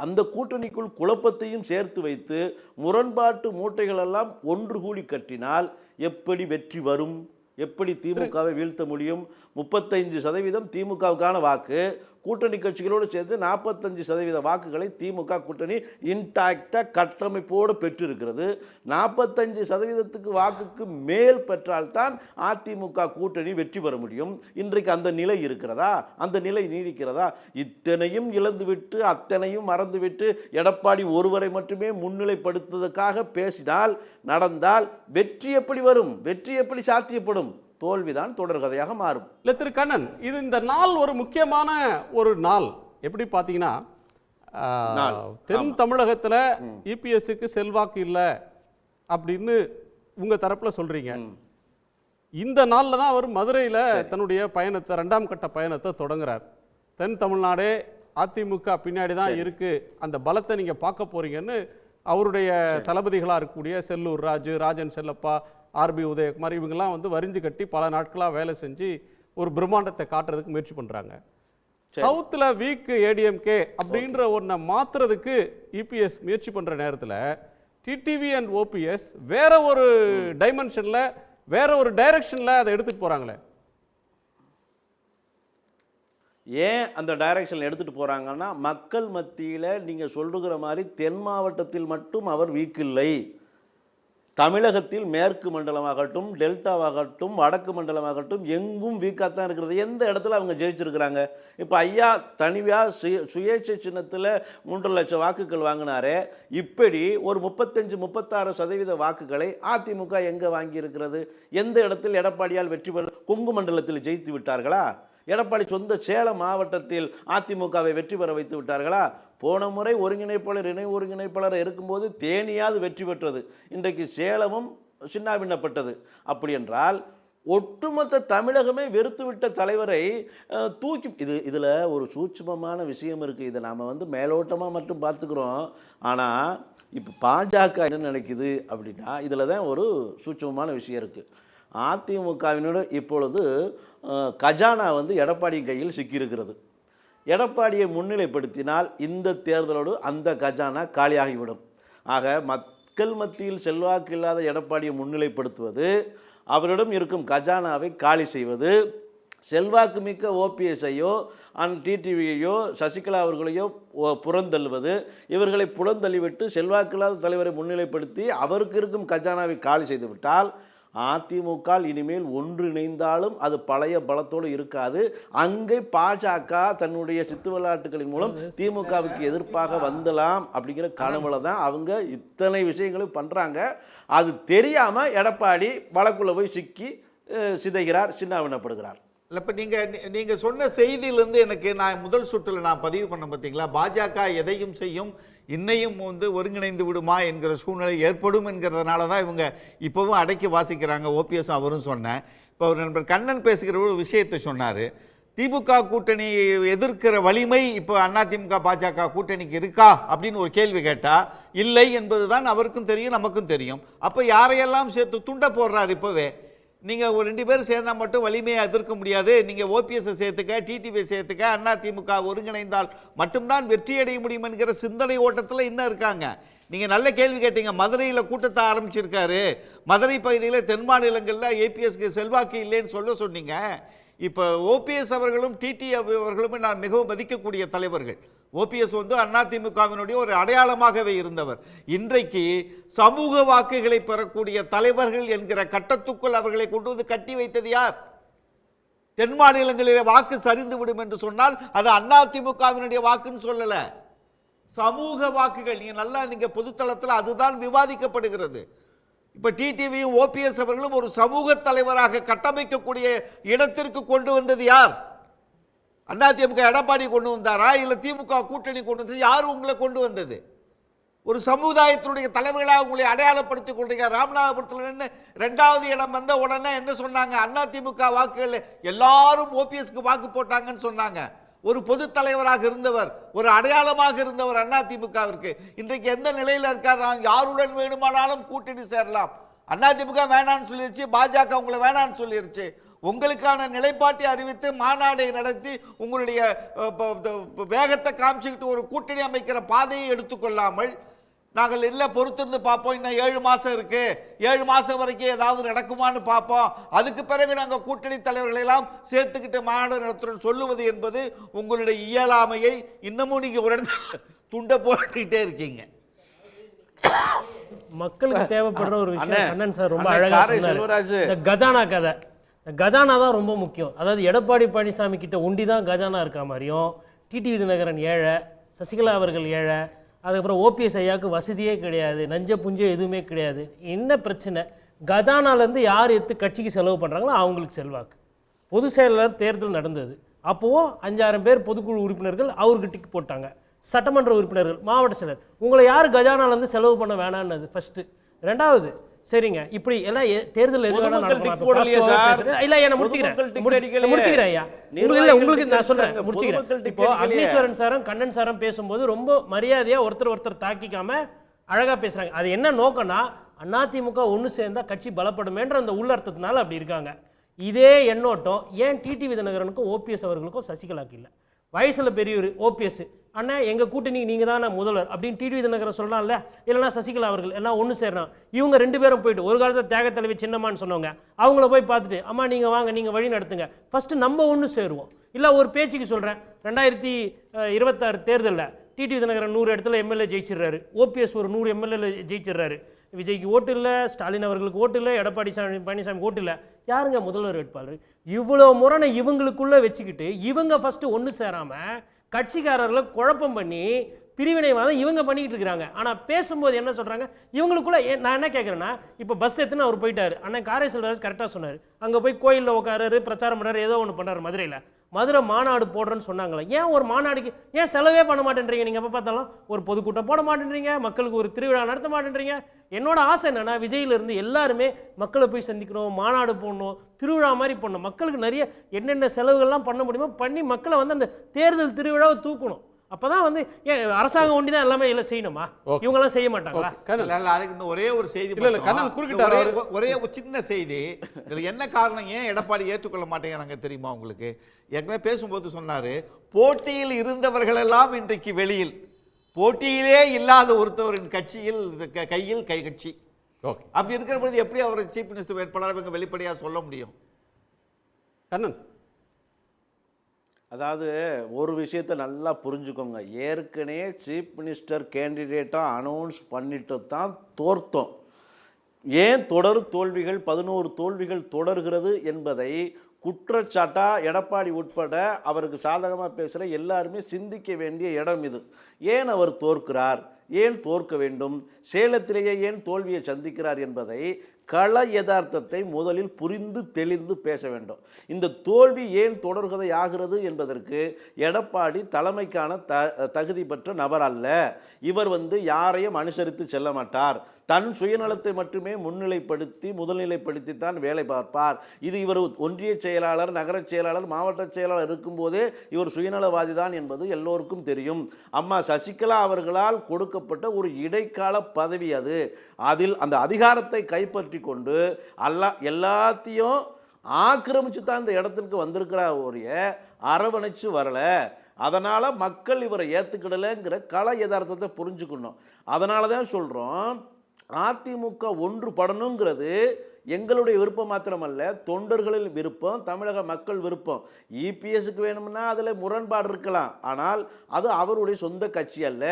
அந்த கூட்டணிக்குள் குழப்பத்தையும் சேர்த்து வைத்து முரண்பாட்டு மூட்டைகளெல்லாம் ஒன்று கூடி கட்டினால் எப்படி வெற்றி வரும்? எப்படி திமுகவை வீழ்த்த முடியும்? 35% திமுகவுக்கான வாக்கு, கூட்டணி கட்சிகளோடு சேர்த்து 45% வாக்குகளை திமுக கூட்டணி இன்டாக்டாக கட்டமைப்போடு பெற்றிருக்கிறது. 45% வாக்குக்கு மேல் பெற்றால்தான் அதிமுக கூட்டணி வெற்றி பெற முடியும். இன்றைக்கு அந்த நிலை இருக்கிறதா? அந்த நிலை நீடிக்கிறதா? இத்தனையும் இழந்துவிட்டு அத்தனையும் மறந்துவிட்டு எடப்பாடி ஒருவரை மட்டுமே முன்னிலைப்படுத்துவதற்காக பேசினால் நடந்தால் வெற்றி எப்படி வரும்? வெற்றி எப்படி சாத்தியப்படும்? தோல்விதான் தொடர்கதையாக மாறும். இல்லை திரு கண்ணன், இது இந்த நாள் ஒரு முக்கியமான ஒரு நாள். எப்படி பார்த்தீங்கன்னா தென் தமிழகத்தில் இபிஎஸ்க்கு செல்வாக்கு இல்லை அப்படின்னு உங்கள் தரப்பில் சொல்கிறீங்க. இந்த நாளில் தான் அவர் மதுரையில் தன்னுடைய பயணத்தை, 2ஆம் கட்ட பயணத்தை தொடங்குறார். தென் தமிழ்நாடே அதிமுக பின்னாடி தான் இருக்குது, அந்த பலத்தை நீங்கள் பார்க்க போகிறீங்கன்னு அவருடைய தளபதிகளாக இருக்கக்கூடிய செல்லூர் ராஜு, ராஜன் செல்லப்பா, ஆர்பி உதயகுமார் இவங்கெல்லாம் வந்து வரிஞ்சு கட்டி பல நாட்களாக வேலை செஞ்சு ஒரு பிரம்மாண்டத்தை காட்டுறதுக்கு முயற்சி பண்ணுறாங்க. சவுத்தில் வீக் ஏடிஎம்கே அப்படின்ற ஒன்றை மாற்றுறதுக்கு இபிஎஸ் முயற்சி பண்ணுற நேரத்தில் டிடிவி அண்ட் ஓபிஎஸ் வேற ஒரு டைமென்ஷனில் வேற ஒரு டைரக்ஷனில் அதை எடுத்துகிட்டு போகிறாங்களே. ஏன் அந்த டைரக்ஷனில் எடுத்துகிட்டு போகிறாங்கன்னா, மக்கள் மத்தியில் நீங்கள் சொல்லுகிற மாதிரி தென் மாவட்டத்தில் மட்டும் அவர் வீக் இல்லை, தமிழகத்தில் மேற்கு மண்டலமாகட்டும், டெல்டாவாகட்டும், வடக்கு மண்டலமாகட்டும் எங்கும் வீக்காக தான் இருக்கிறது. எந்த இடத்துல அவங்க ஜெயிச்சிருக்கிறாங்க? இப்போ ஐயா தனியாக சுயேட்சை சின்னத்தில் 3 லட்சம் வாக்குகள் வாங்கினாரே, இப்படி ஒரு 35-36% வாக்குகளை அதிமுக எங்கே வாங்கியிருக்கிறது? எந்த இடத்தில் எடப்பாடியால் வெற்றி பெற? கொங்கு மண்டலத்தில் ஜெயித்து விட்டார்களா? எடப்பாடி சொந்த சேலம் மாவட்டத்தில் அதிமுகவை வெற்றி பெற வைத்து விட்டார்களா? போன முறை ஒருங்கிணைப்பாளர் இணை ஒருங்கிணைப்பாளர் இருக்கும்போது தேனியாவது வெற்றி பெற்றது, இன்றைக்கு சேலமும் சின்னாபின்னப்பட்டது. அப்படி என்றால் ஒட்டுமொத்த தமிழகமே வெறுத்துவிட்ட தலைவரை தூக்கி இதில் ஒரு சூட்சுமமான விஷயம் இருக்குது. இதை நாம் வந்து மேலோட்டமாக மட்டும் பார்த்துக்கிறோம். ஆனால் இப்போ பாஜக என்ன நினைக்குது அப்படின்னா, இதில் தான் ஒரு சூட்சுமமான விஷயம் இருக்குது. அதிமுகவினோட இப்பொழுது கஜானா வந்து எடப்பாடி கையில் சிக்கியிருக்கிறது. எடப்பாடியை முன்னிலைப்படுத்தினால் இந்த தேர்தலோடு அந்த கஜானா காலியாகிவிடும். ஆக மக்கள் மத்தியில் செல்வாக்கு இல்லாத எடப்பாடியை முன்னிலைப்படுத்துவது, அவரிடம் இருக்கும் கஜானாவை காலி செய்வது, செல்வாக்கு மிக்க ஓபிஎஸ்ஐயோ டிடிவியையோ சசிகலா அவர்களையோ புறந்தள்ளுவது, இவர்களை புறந்தள்ளிவிட்டு செல்வாக்கில்லாத தலைவரை முன்னிலைப்படுத்தி அவருக்கு இருக்கும் கஜானாவை காலி செய்துவிட்டால் அதிமுக இனிமேல் ஒன்றிணைந்தாலும் அது பழைய பலத்தோடு இருக்காது. அங்கே பாஜக தன்னுடைய சித்து விளையாட்டுகளின் மூலம் திமுகவுக்கு எதிர்ப்பாக வந்துடலாம் அப்படிங்கிற கனவுல தான் அவங்க இத்தனை விஷயங்களும் பண்ணுறாங்க. அது தெரியாமல் எடப்பாடி வழக்குள்ள போய் சிக்கி சிதைகிறார், சின்னாவினப்படுகிறார். இல்லை, இப்போ நீங்கள் சொன்ன செய்தியிலேருந்து எனக்கு நான் முதல் சுற்றில் நான் பதிவு பண்ண பார்த்தீங்களா, பாஜக எதையும் செய்யும், இன்னையும் வந்து ஒருங்கிணைந்து விடுமா என்கிற சூழ்நிலை ஏற்படும் என்கிறதுனால தான் இவங்க இப்போவும் அடக்கி வாசிக்கிறாங்க. ஓபிஎஸ் அவரும் சொன்னேன். இப்போ அவர் நண்பர் கண்ணன் பேசுகிற ஒரு விஷயத்தை சொன்னார். திமுக கூட்டணி எதிர்க்கிற வலிமை இப்போ அதிமுக பாஜக கூட்டணிக்கு இருக்கா அப்படின்னு ஒரு கேள்வி கேட்டால் இல்லை என்பது தான் அவருக்கும் தெரியும், நமக்கும் தெரியும். அப்போ யாரையெல்லாம் சேர்த்து துண்டை போடுறாரு? இப்போவே நீங்கள் ஒரு 2 பேர் சேர்ந்தால் மட்டும் வலிமையை எதிர்க்க முடியாது, நீங்கள் ஓபிஎஸ்ஸை சேர்த்துக்க, டிடிவியை சேர்த்துக்க, அதிமுக ஒருங்கிணைந்தால் மட்டும்தான் வெற்றியடைய முடியும் என்கிற சிந்தனை ஓட்டத்தில் இன்னும் இருக்காங்க. நீங்கள் நல்ல கேள்வி கேட்டீங்க. மதுரையில் கூட்டத்தை ஆரம்பிச்சிருக்காரு, மதுரை பகுதியில் தென் மாநிலங்களில் ஏபிஎஸ்க்கு செல்வாக்கு இல்லைன்னு சொன்னீங்க. இப்போ ஓபிஎஸ் அவர்களும் டிடி அவர்களும் நான் மிகவும் மதிக்கக்கூடிய தலைவர்கள். ஓபிஎஸ் வந்து அதிமுகவினுடைய ஒரு அடையாளமாகவே இருந்தவர். இன்றைக்கு சமூக வாக்குகளை பெறக்கூடிய தலைவர்கள் என்கிற கட்டத்துக்குள் அவர்களை கொண்டு வந்து கட்டி வைத்தது யார்? தென் மாநிலங்களிலே வாக்கு சரிந்து விடும் என்று சொன்னால் அது அதிமுகவினுடைய வாக்குன்னு சொல்லல, சமூக வாக்குகள். நீங்க பொதுத்தளத்தில் அதுதான் விவாதிக்கப்படுகிறது. இப்ப டிடிவியும் ஓபிஎஸ் அவர்களும் ஒரு சமூக தலைவராக கட்டமைக்கக்கூடிய இடத்திற்கு கொண்டு வந்தது யார்? அதிமுக எடப்பாடி கொண்டு வந்தாரா, இல்ல திமுக கூட்டணி கொண்டு வந்தது? யார் உங்களை கொண்டு வந்தது? ஒரு சமுதாயத்தினுடைய தலைவர்களாக உங்களை அடையாளப்படுத்திக் கொண்டீங்க. ராமநாதபுரத்தில் 2வது இடம் வந்த உடனே என்ன சொன்னாங்க? அதிமுக வாக்குகள் எல்லாரும் ஓபிஎஸ்க்கு வாக்கு போட்டாங்கன்னு சொன்னாங்க. ஒரு பொது தலைவராக இருந்தவர், ஒரு அடையாளமாக இருந்தவர் அதிமுகவிற்கு இன்றைக்கு எந்த நிலையில் இருக்கார்? யாருடன் வேணுமானாலும் கூட்டணி சேரலாம். அதிமுக வேணான்னு சொல்லிருச்சு, பாஜக உங்களை வேணான்னு சொல்லிருச்சு. உங்களுக்கான நிலைப்பாட்டை அறிவித்து மாநாடை நடத்தி உங்களுடைய வேகத்தை காமிச்சுக்கிட்டு ஒரு கூட்டணி அமைக்கிற பாதையை எடுத்துக்கொள்ளாமல் நாங்கள் இல்லை பொறுத்திருந்து பார்ப்போம், இன்னும் 7 மாதம் இருக்கு, 7 மாதம் வரைக்கும் ஏதாவது நடக்குமான்னு பார்ப்போம், அதுக்கு பிறகு நாங்கள் கூட்டணி தலைவர்களை எல்லாம் சேர்த்துக்கிட்டு மாநாடு நடத்துறோம் சொல்லுவது என்பது உங்களுடைய இயலாமையை இன்னமும் நீங்க ஒரு இடத்துல துண்டை போட்டுக்கிட்டே இருக்கீங்க. மக்களுக்கு தேவைப்படுற ஒரு விஷயம் கண்ணன் சார் ரொம்ப அழகா சொன்னாரு. இந்த கஜானா கதை, கஜானா தான் ரொம்ப முக்கியம். அதாவது எடப்பாடி பழனிசாமி கிட்ட ஒண்டி தான் கஜானா இருக்கா மாதிரியும், டிடிவி தினகரன் ஏழை, சசிகலா அவர்கள் ஏழை, அதுக்கப்புறம் ஓபிஎஸ் ஐயாவுக்கு வசதியே கிடையாது, நஞ்ச புஞ்சே எதுவுமே கிடையாது. என்ன பிரச்சனை? கஜானாலேருந்து யார் எடுத்து கட்சிக்கு செலவு பண்ணுறாங்களோ அவங்களுக்கு செல்வாக்கு. பொது செயலாளர் தேர்தல் நடந்தது, அப்போது 5,000 பேர் பொதுக்குழு உறுப்பினர்கள் அவருக்கு டிக் போட்டாங்க. சட்டமன்ற உறுப்பினர்கள், மாவட்ட செயலர், உங்களை யார் கஜானாலேருந்து செலவு பண்ண வேணான்னு ஃபஸ்ட்டு. 2வது, சரிங்க இப்படி எல்லாம் தேர்தல் எது வேணா நடக்கும். இல்ல என்ன முடிச்சுக்கிறேன் ஐயா, உங்களுக்கு நான் சொல்றேன் முடிச்சுக்கிறேன். இப்போ அக்னீஸ்வரன் சாரும் கண்ணன் சாரும் பேசும்போது ரொம்ப மரியாதையா ஒருத்தர் தாக்கிக்காம அழகாக பேசுகிறாங்க. அது என்ன நோக்கம்னா அதிமுக ஒன்று சேர்ந்தால் கட்சி பலப்படுமேன்ற அந்த உள்ளர்த்தத்தினால அப்படி இருக்காங்க. இதே எண்ணோட்டம் ஏன் டிடிவி தினகரனுக்கும் ஓபிஎஸ் அவர்களுக்கும் சசிகலாக்கு இல்லை? வயசில் பெரியவர் ஓபிஎஸ், அண்ணா எங்கள் கூட்டணி நீங்கள் தானே முதல்வர் அப்படின்னு டிடிவி தினகரன் சொல்லலாம்ல, இல்லைனா சசிகலா அவர்கள் எல்லாம் ஒன்று சேர்றான். இவங்க 2 பேரும் போயிட்டு ஒரு காலத்தில் தியாக தலைவி சின்னம்மான்னு சொன்னவங்க அவங்கள போய் பார்த்துட்டு அம்மா நீங்கள் வாங்க நீங்கள் வழி நடத்துங்க, ஃபஸ்ட்டு நம்ம ஒன்று சேருவோம். இல்லை ஒரு பேச்சுக்கு சொல்கிறேன், 2026 தேர்தலில் டிடிவி தினகரன் 100 இடத்துல எம்எல்ஏ ஜெயிச்சிடுறாரு, ஓபிஎஸ் ஒரு 100 எம்எல்ஏ ஜெயிச்சிடுறாரு. விஜய்க்கு ஓட்டு இல்லை, ஸ்டாலின் அவர்களுக்கு ஓட்டு இல்லை, எடப்பாடி பழனிசாமி ஓட்டு இல்லை, யாருங்க முதல்வர் வேட்பாளர்? இவ்வளோ முரணை இவங்களுக்குள்ளே வச்சுக்கிட்டு இவங்க ஃபஸ்ட்டு ஒன்று சேராமல் கட்சிக்காரர்களை குழப்பம் பண்ணி பிரிவினைவாதம் இவங்க பண்ணிக்கிட்டு இருக்கிறாங்க. ஆனால் பேசும்போது என்ன சொல்கிறாங்க இவங்களுக்குள்ள? நான் என்ன கேட்குறேன்னா, இப்போ பஸ் எடுத்துன்னு அவர் போயிட்டார், அண்ணன் காரை செல்வராஜ் கரெக்டாக சொன்னார், அங்கே போய் கோயிலில் உட்காராரு, பிரச்சாரம் பண்ணுறாரு, ஏதோ ஒன்று பண்ணுறாரு மதுரையில். மதுரை மாநாடு போடுறேன்னு சொன்னாங்களே, ஏன் ஒரு மாநாடுக்கு ஏன் செலவே பண்ண மாட்டேன்றீங்க? நீங்கள் எப்போ பார்த்தாலும் ஒரு பொதுக்கூட்டம் போட மாட்டேன்றீங்க, மக்களுக்கு ஒரு திருவிழா நடத்த மாட்டேன்றீங்க. என்னோட ஆசை என்னன்னா, விஜயிலிருந்து எல்லாருமே மக்களை போய் சந்திக்கணும், மாநாடு போடணும், திருவிழா மாதிரி பண்ணணும், மக்களுக்கு நிறைய என்னென்ன செலவுகள்லாம் பண்ண முடியுமோ பண்ணி மக்களை வந்து அந்த தேர்தல் திருவிழாவை தூக்கணும். அப்பதான் வந்து அரசாங்கம் ஒண்டி தான் எல்லாமே எல்லாம் செய்யணுமா? இவங்க எல்லாம் செய்ய மாட்டாங்களா? அதுக்கு இன்னும் ஒரே ஒரு செய்தி, ஒரே ஒரு சின்ன செய்தி. இதுல என்ன காரணம் ஏன் எடப்பாடி ஏற்றுக்கொள்ள மாட்டேங்கிறாங்க தெரியுமா உங்களுக்கு? ஏற்கனவே பேசும்போது சொன்னாரு, போட்டியில் இருந்தவர்கள் எல்லாம் இன்றைக்கு வெளியில், போட்டியிலே இல்லாத ஒருத்தவரின் கட்சியில் கையில் கை கட்சி. அப்படி இருக்கிற பொழுது எப்படி அவர் சீஃப் மினிஸ்டர் வேட்பாளர் வெளிப்படையா சொல்ல முடியும்? கண்ணன், அதாவது ஒரு விஷயத்தை நல்லா புரிஞ்சுக்கோங்க. ஏற்கனவே சீஃப் மினிஸ்டர் கேண்டிடேட்டாக அனௌன்ஸ் பண்ணிட்டு தான் தோர்த்தோம். ஏன் தொடர் தோல்விகள் 11 தோல்விகள் தொடர்கிறது என்பதை குற்றச்சாட்டா எடப்பாடி உட்பட அவருக்கு சாதகமாக பேசுகிற எல்லாருமே சிந்திக்க வேண்டிய இடம் இது. ஏன் அவர் தோற்கிறார், ஏன் தோற்க வேண்டும், சேலத்திலேயே ஏன் தோல்வியை சந்திக்கிறார் என்பதை கள யதார்த்தத்தை முதலில் புரிந்து தெளிந்து பேச வேண்டும். இந்த தோல்வி ஏன் தொடர்கதை ஆகிறது என்பதற்கு எடப்பாடி தலைமைக்கான தகுதி பெற்ற நபர் அல்ல. இவர் யாரையும் அனுசரித்து செல்ல மாட்டார். தன் சுயநலத்தை மட்டுமே முதல்நிலைப்படுத்தி தான் வேலை பார்ப்பார். இது இவர் ஒன்றிய செயலாளர், நகர செயலாளர், மாவட்ட செயலாளர் இருக்கும்போதே இவர் சுயநலவாதி தான் என்பது எல்லோருக்கும் தெரியும். அம்மா சசிகலா அவர்களால் கொடுக்கப்பட்ட ஒரு இடைக்கால பதவி அது. அதில் அந்த அதிகாரத்தை கைப்பற்றி கொண்டு எல்லாத்தையும் ஆக்கிரமிச்சு தான் இந்த இடத்திற்கு வந்திருக்கிறார், ஒழிய அரவணைச்சு வரல. அதனால் மக்கள் இவரை ஏற்றுக்கிடலைங்கிற கள யதார்த்தத்தை புரிஞ்சுக்கணும். அதனால தான் சொல்கிறோம், அதிமுக ஒன்றுபடணுங்கிறது எங்களுடைய விருப்பம் மாத்திரமல்ல, தொண்டர்களின் விருப்பம், தமிழக மக்கள் விருப்பம். இபிஎஸ்க்கு வேணும்னா அதில் முரண்பாடு இருக்கலாம், ஆனால் அது அவருடைய சொந்த கட்சி அல்ல.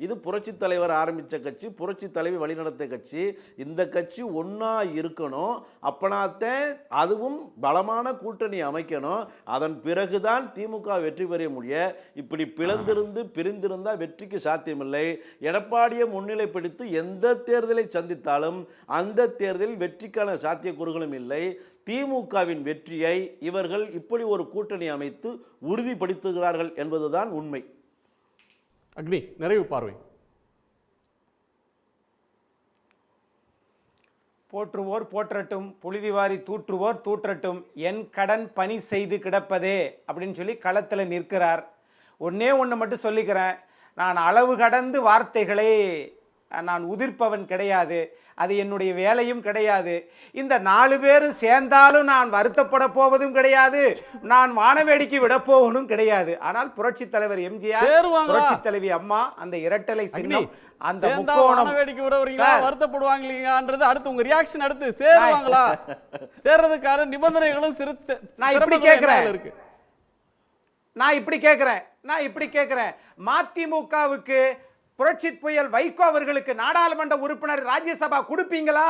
இது புரட்சி தலைவர் ஆரம்பித்த கட்சி, புரட்சி தலைவி வழிநடத்த கட்சி. இந்த கட்சி ஒன்றா இருக்கணும். அப்பனாத்தான் அதுவும் பலமான கூட்டணி அமைக்கணும். அதன் பிறகுதான் திமுக வெற்றி பெற முடியும். இப்படி பிரிந்திருந்தால் வெற்றிக்கு சாத்தியமில்லை. எடப்பாடியை முன்னிலைப்படுத்தி எந்த தேர்தலை சந்தித்தாலும் அந்த தேர்தலில் வெற்றிக்கான சாத்தியக்கூறுகளும் இல்லை. திமுகவின் வெற்றியை இவர்கள் இப்படி ஒரு கூட்டணி அமைத்து உறுதிப்படுத்துகிறார்கள் என்பதுதான் உண்மை. அக்னி, நிறைவு பார்வை. போற்றுவோர் போற்றட்டும், புழுதிவாரி தூற்றுவோர் தூற்றட்டும், என் கடன் பணி செய்து கிடப்பதே அப்படின்னு சொல்லி களத்தில் நிற்கிறார். ஒன்று மட்டும் சொல்லிக்கிறேன், நான் அளவு கடந்து வார்த்தைகளை நான் உதிர்ப்பவன் கிடையாது, அது என்னுடைய வேலையும் கிடையாது. இந்த 4 பேரும் சேர்ந்தாலும் நான் வருத்தப்பட போவதும் கிடையாது, நான் வானவேடிக்கை விடப்போவதும் கிடையாது. ஆனால் புரட்சி தலைவர் எம்ஜிஆர், புரட்சி தலைவி அம்மா, அந்த இரட்டலை சின்னம், அந்த வானவேடிக்கை விடுவீங்களா, வருத்தப்படுவாங்களீங்கன்றது அடுத்து உங்க ரியாக்ஷன். அடுத்து சேருவாங்களா, சேர்றதுக்கான நிபந்தனைகளும் நான் இப்படி கேட்கிறேன், மதிமுகவுக்கு புரட்சி புயல் வைகோ அவர்களுக்கு நாடாளுமன்ற உறுப்பினர் ராஜ்யசபா கொடுப்பீங்களா?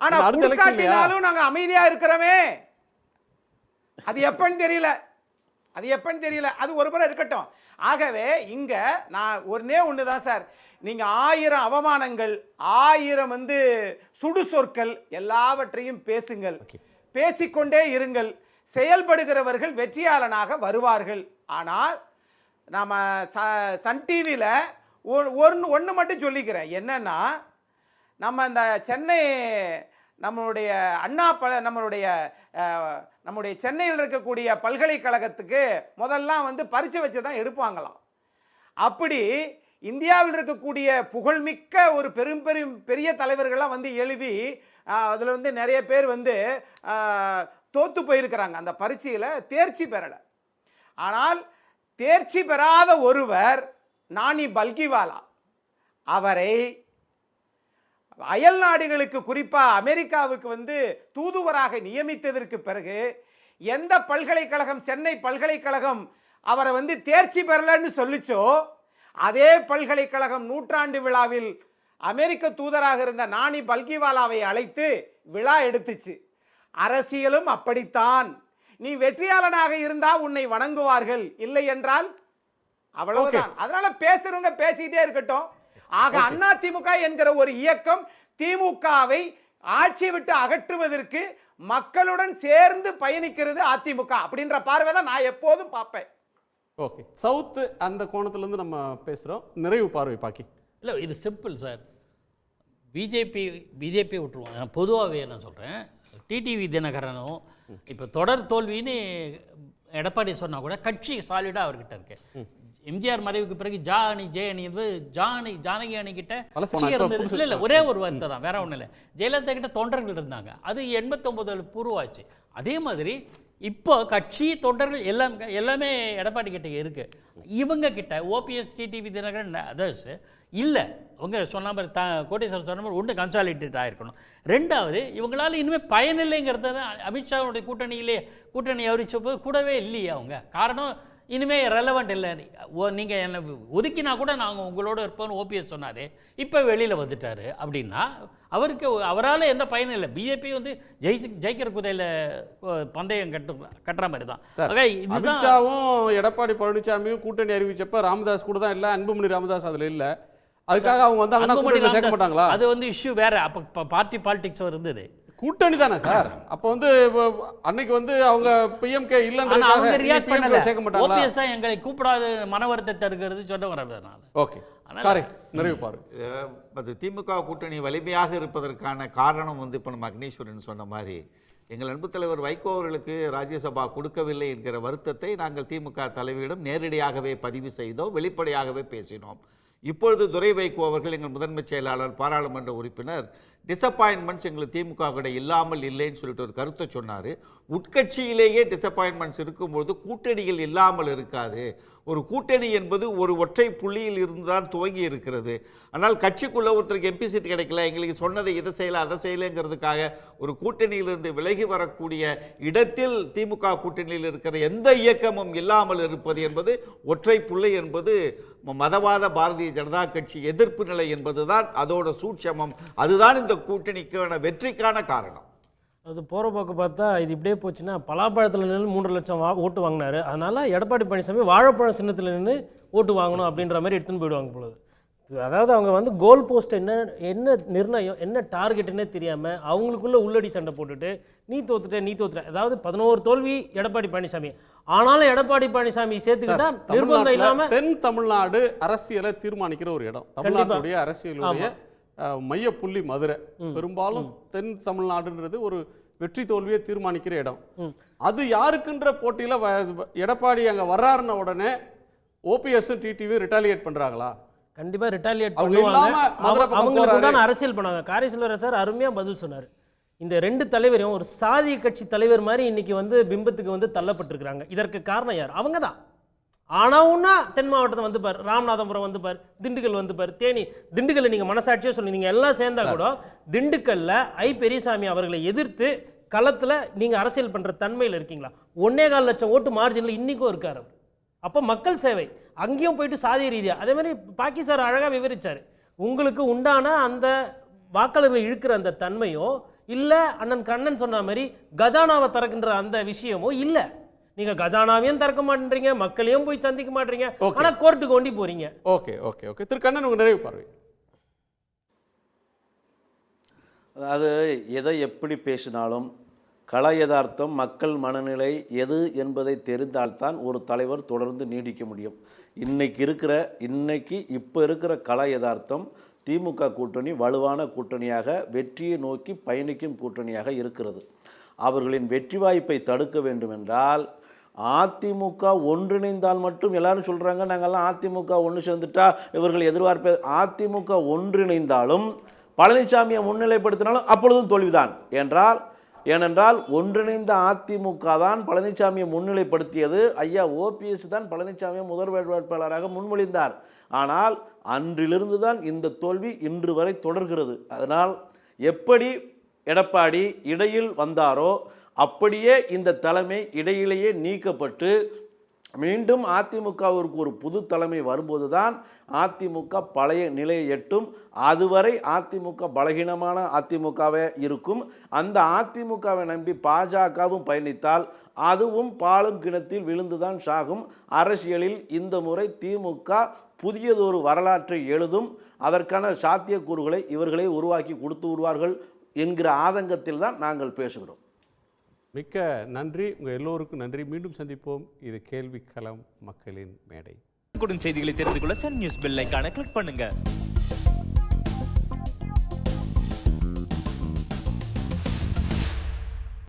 ஆனா கொடுக்காட்டினாலும் நாங்க அமைதியா இருக்கிறோமே, அது எப்பன்னு தெரியல. அது ஒருபுறம் இருக்கட்டும். ஆகவே இங்க நான் ஒண்ணுதான் சார், நீங்க 1000 அவமானங்கள், 1000 சுடு சொற்கள் எல்லாவற்றையும் பேசுங்கள், பேசிக்கொண்டே இருங்கள். செயல்படுகிறவர்கள் வெற்றியாளனாக வருவார்கள். ஆனால் நம்ம சன் டிவியில் ஒன்று மட்டும் சொல்லிக்கிறேன், என்னன்னா நம்ம இந்த சென்னை நம்மளுடைய நம்முடைய சென்னையில் இருக்கக்கூடிய பல்கலைக்கழகத்துக்கு முதல்லாம் பரீட்சை வச்சு தான் எடுப்பாங்களாம். அப்படி இந்தியாவில் இருக்கக்கூடிய புகழ்மிக்க ஒரு பெரிய தலைவர்கள்லாம் வந்து எழுதி அதில் வந்து நிறைய பேர் வந்து தோற்று போயிருக்கிறாங்க, அந்த பரீட்சையில் தேர்ச்சி பெறலை. ஆனால் தேர்ச்சி பெறாத ஒருவர் நானி பல்கிவாலா, அவரை அயல் நாடுகளுக்கு குறிப்பாக அமெரிக்காவுக்கு வந்து தூதுவராக நியமித்ததற்கு பிறகு எந்த பல்கலைக்கழகம், சென்னை பல்கலைக்கழகம் அவரை வந்து தேர்ச்சி பெறலன்னு சொல்லிச்சோ, அதே பல்கலைக்கழகம் நூற்றாண்டு விழாவில் அமெரிக்க தூதராக இருந்த நானி பல்கிவாலாவை அழைத்து விழா எடுத்துச்சு. அரசியலும் அப்படித்தான், நீ வெற்றியாளனாக இருந்தால் உன்னை வணங்குவார்கள், இல்லை என்றால் அவ்வளவுதான். அதனால பேசுறவங்க பேசிக்கிட்டே இருக்கட்டும். ஆக அதிமுக என்கிற ஒரு இயக்கம் திமுகவை ஆட்சி விட்டு அகற்றுவதற்கு மக்களுடன் சேர்ந்து பயணிக்கிறது அதிமுக அப்படின்ற பார்வை தான் நான் எப்போதும் பார்ப்பேன். ஓகே, சவுத்து அந்த கோணத்திலேருந்து நம்ம பேசுகிறோம். நிறைவு பார்வை பாக்கி. இல்லை, இது சிம்பிள் சார். பிஜேபி விட்டுருவோம். பொதுவாகவே நான் சொல்கிறேன், டிடிவி தினகரனும் இப்போ தொடர் தோல்வின்னு எடப்பாடி சொன்னால் கூட கட்சி சாலிடாக அவர்கிட்ட இருக்கு. எம்ஜிஆர் மறைவுக்கு பிறகு ஜே அணி ஜானகி அணிக்கிட்ட இருந்தது இல்லை, ஒரே ஒரு வார்த்தை தான், வேற ஒன்றும் இல்லை. ஜெயலலிதா கிட்ட தொண்டர்கள் இருந்தாங்க, அது 89 பூர்வாச்சு. அதே மாதிரி இப்போ கட்சி தொண்டர்கள் எல்லாமே எடப்பாடி கிட்ட இருக்கு. இவங்க கிட்ட ஓபிஎஸ், டிடிவி தினகரன், அதர்ஸ் இல்லை. அவங்க சொன்ன மாதிரி கோட்டீஸ்வரர் சொன்ன மாதிரி ஒன்று கன்சாலிடேட் ஆகிருக்கணும். ரெண்டாவது, இவங்களால இனிமேல் பயனில்லைங்கிறத அமித்ஷாவுடைய கூட்டணி அறிவிச்ச போது கூடவே இல்லையே அவங்க. காரணம், இனிமேல் ரெலவெண்ட் இல்லை, நீங்கள் என்னை ஒதுக்கினா கூட நாங்கள் உங்களோட இருப்போம்னு ஓபிஎஸ் சொன்னார். இப்போ வெளியில் வந்துட்டார் அப்படின்னா அவரால் எந்த பயனும் இல்லை. பிஜேபி வந்து ஜெயிக்கிற குதையில் பந்தயம் கட்டுற மாதிரி தான். அமித்ஷாவும் எடப்பாடி பழனிசாமியும் கூட்டணி அறிவிச்சப்ப ராமதாஸ் கூட தான் இல்லை, அன்புமணி ராமதாஸ் அதில் இல்லை. அதுக்காக அவங்க வந்து சேர்க்க மாட்டாங்களா? அது வந்து இஷ்யூ வேற. அப்போ பார்ட்டி பாலிடிக்ஸ் இருந்தது, கூட்டணி தானே சார். அப்போ வந்து அன்னைக்கு வந்து அவங்க பிஎம்கே இல்லைன்னு ரியாக்ட் பண்ணல. ஓபிஎஸ் தான் எங்களை கூப்பிடாத மன வருத்தத்தை இருக்கிறது சொல்ல வரதுனால. Okay, correct. நிறைவு பாரு. அது திமுக கூட்டணி வலிமையாக இருப்பதற்கான காரணம் வந்து இப்போ நம்ம அக்னீஸ்வரன் சொன்ன மாதிரி எங்கள் அன்பு தலைவர் வைகோ அவர்களுக்கு ராஜ்யசபா கொடுக்கவில்லை என்கிற வருத்தத்தை நாங்கள் திமுக தலைவரிடம் நேரடியாகவே பதிவு செய்தோம், வெளிப்படையாகவே பேசினோம். இப்பொழுது துரை வைகோ அவர்கள், எங்கள் முதன்மைச் செயலாளர், பாராளுமன்ற உறுப்பினர், டிசப்பாயின்மெண்ட்ஸ் எங்களுக்கு திமுக கூட இல்லாமல் இல்லைன்னு சொல்லிட்டு ஒரு கருத்தை சொன்னார். உட்கட்சியிலேயே டிசப்பாயின்மெண்ட்ஸ் இருக்கும்போது கூட்டணிகள் இல்லாமல் இருக்காது. ஒரு கூட்டணி என்பது ஒரு ஒற்றை புள்ளியில் இருந்து தான் துவங்கி இருக்கிறது. ஆனால் கட்சிக்குள்ளே ஒருத்தருக்கு எம்பி சீட் கிடைக்கல, எங்களுக்கு சொன்னதை இதை செய்யலை அதை செய்யலைங்கிறதுக்காக ஒரு கூட்டணியிலிருந்து விலகி வரக்கூடிய இடத்தில் திமுக கூட்டணியில் இருக்கிற எந்த இயக்கமும் இல்லாமல் இருப்பது என்பது ஒற்றை புள்ளி என்பது மதவாத பாரதிய ஜனதா கட்சி எதிர்ப்பு நிலை என்பதுதான் அதோட சூட்சமம். அதுதான் இந்த கூட்டணிக்கான வெற்றிக்கான காரணம். அது போகிற போக்கு பார்த்தா இது இப்படியே போச்சுன்னா பலாப்பழத்தில் நின்று 3 லட்சம் ஓட்டு வாங்கினாரு. அதனால் எடப்பாடி பழனிசாமி வாழைப்பழம் சின்னத்தில் நின்று ஓட்டு வாங்கணும் அப்படின்ற மாதிரி எடுத்துன்னு போயிடுவாங்க பொழுது. அதாவது அவங்க வந்து கோல் போஸ்ட் என்ன நிர்ணயம், என்ன டார்கெட்டுன்னே தெரியாமல் அவங்களுக்குள்ள உள்ளடி சண்டை போட்டுட்டு நீ தோத்துட்ட. அதாவது 11 தோல்வி எடப்பாடி பழனிசாமி. ஆனாலும் எடப்பாடி பழனிசாமி சேர்த்துக்கிட்டா நிர்பந்தம் இல்லாமல் தென் தமிழ்நாடு அரசியலை தீர்மானிக்கிற ஒரு இடம். தமிழ்நாட்டுடைய அரசியலுடைய மைய புள்ளி மதுரை. பெரும்பாலும் தென் தமிழ்நாடுன்றது ஒரு வெற்றி தோல்வியை தீர்மானிக்கிற இடம். அது யாருக்குன்ற போட்டியில எடப்பாடி அங்க வர்றாருன்ன உடனே ஓபிஎஸ் டிடிவி ரிட்டாலியேட் பண்றாங்களா? கண்டிப்பா ரிட்டாலியேட் பண்ணுவாங்க. அவங்களுக்கான அரசியல் பண்ணாங்க. காரிசெல்வராஜ் சார் அருமையா பதில் சொன்னார். இந்த 2 தலைவரையும் ஒரு சாதிய கட்சி தலைவர் மாதிரி இன்னைக்கு வந்து பிம்பத்துக்கு வந்து தள்ளப்பட்டிருக்கிறாங்க. இதற்கு காரணம் யார்? அவங்க தான். ஆனாவுன்னா தென் மாவட்டத்தை வந்து பார், ராமநாதபுரம் வந்து பார், திண்டுக்கல் வந்து பார், தேனி. திண்டுக்கல்ல நீங்கள் மனசாட்சியாக சொல்லி நீங்கள் எல்லாம் சேர்ந்தா கூட திண்டுக்கல்ல பெரியசாமி அவர்களை எதிர்த்து களத்தில் நீங்கள் அரசியல் பண்ணுற தன்மையில் இருக்கீங்களா? 1.25 லட்சம் ஓட்டு மார்ஜினில் இன்றைக்கும் இருக்கார் அவர். அப்போ மக்கள் சேவை அங்கேயும் போயிட்டு சாதிய ரீதியாக அதே மாதிரி பாக்கி சார் அழகாக விவரித்தார். உங்களுக்கு உண்டான அந்த வாக்காளர்கள் இழுக்கிற அந்த தன்மையோ இல்லை, அண்ணன் கண்ணன் சொன்ன மாதிரி கஜானாவை திறக்கின்ற அந்த விஷயமோ இல்லை. நீங்க கஜானாவையும் திறக்க மாட்டேன்றீங்க, மக்களையும் போய் சந்திக்க மாட்டீங்க, ஆனா கோர்ட்டுக்கு கொண்டு போறீங்க. Okay okay okay Thiru Kannan, உங்க நிறைவு பார்வை. அதாவது எதை எப்படி பேசினாலும் கள யதார்த்தம், மக்கள் மனநிலை எது என்பதை தெரிந்தால்தான் ஒரு தலைவர் தொடர்ந்து நீடிக்க முடியும். இப்போ இருக்கிற கள யதார்த்தம் திமுக கூட்டணி வலுவான கூட்டணியாக, வெற்றியை நோக்கி பயணிக்கும் கூட்டணியாக இருக்கிறது. அவர்களின் வெற்றி வாய்ப்பை தடுக்க வேண்டுமென்றால் அதிமுக ஒன்றிணைந்தால் மட்டும் எல்லாரும் சொல்கிறாங்க நாங்கள்லாம் அதிமுக ஒன்று சேர்ந்துட்டா இவர்கள் எதிர்பார்ப்ப அதிமுக ஒன்றிணைந்தாலும் பழனிசாமியை முன்னிலைப்படுத்தினாலும் அப்பொழுதும் தோல்விதான் ஏனென்றால் ஒன்றிணைந்த அதிமுக தான் பழனிசாமியை முன்னிலைப்படுத்தியது. ஐயா ஓபிஎஸ் தான் பழனிசாமியை முதல் வேட்பாளராக முன்மொழிந்தார். ஆனால் அன்றிலிருந்து தான் இந்த தோல்வி இன்று வரை தொடர்கிறது. அதனால் எப்படி எடப்பாடி இடையில் வந்தாரோ அப்படியே இந்த தலைமை இடையிலேயே நீக்கப்பட்டு மீண்டும் அதிமுகவிற்கு ஒரு புது தலைமை வரும்போது தான் அதிமுக பழைய நிலையை எட்டும். அதுவரை அதிமுக பலகீனமான அதிமுகவே இருக்கும். அந்த அதிமுகவை நம்பி பாஜகவும் பயணித்தால் அதுவும் பாலும் கிணத்தில் விழுந்துதான் சாகும். அரசியலில் இந்த முறை திமுக புதியதொரு வரலாற்றை எழுதும். அதற்கான சாத்தியக்கூறுகளை இவர்களே உருவாக்கி கொடுத்து வருவார்கள் என்கிற ஆதங்கத்தில் தான் நாங்கள் பேசுகிறோம். மிக்க நன்றி. உங்கள் எல்லோருக்கும் நன்றி. மீண்டும் சந்திப்போம். இது கேள்விக்களம் மக்களின் மேடை. செய்திகளை தெரிந்து கொள்ள சன் நியூஸ் பெல் ஐகானை கிளிக் பண்ணுங்க.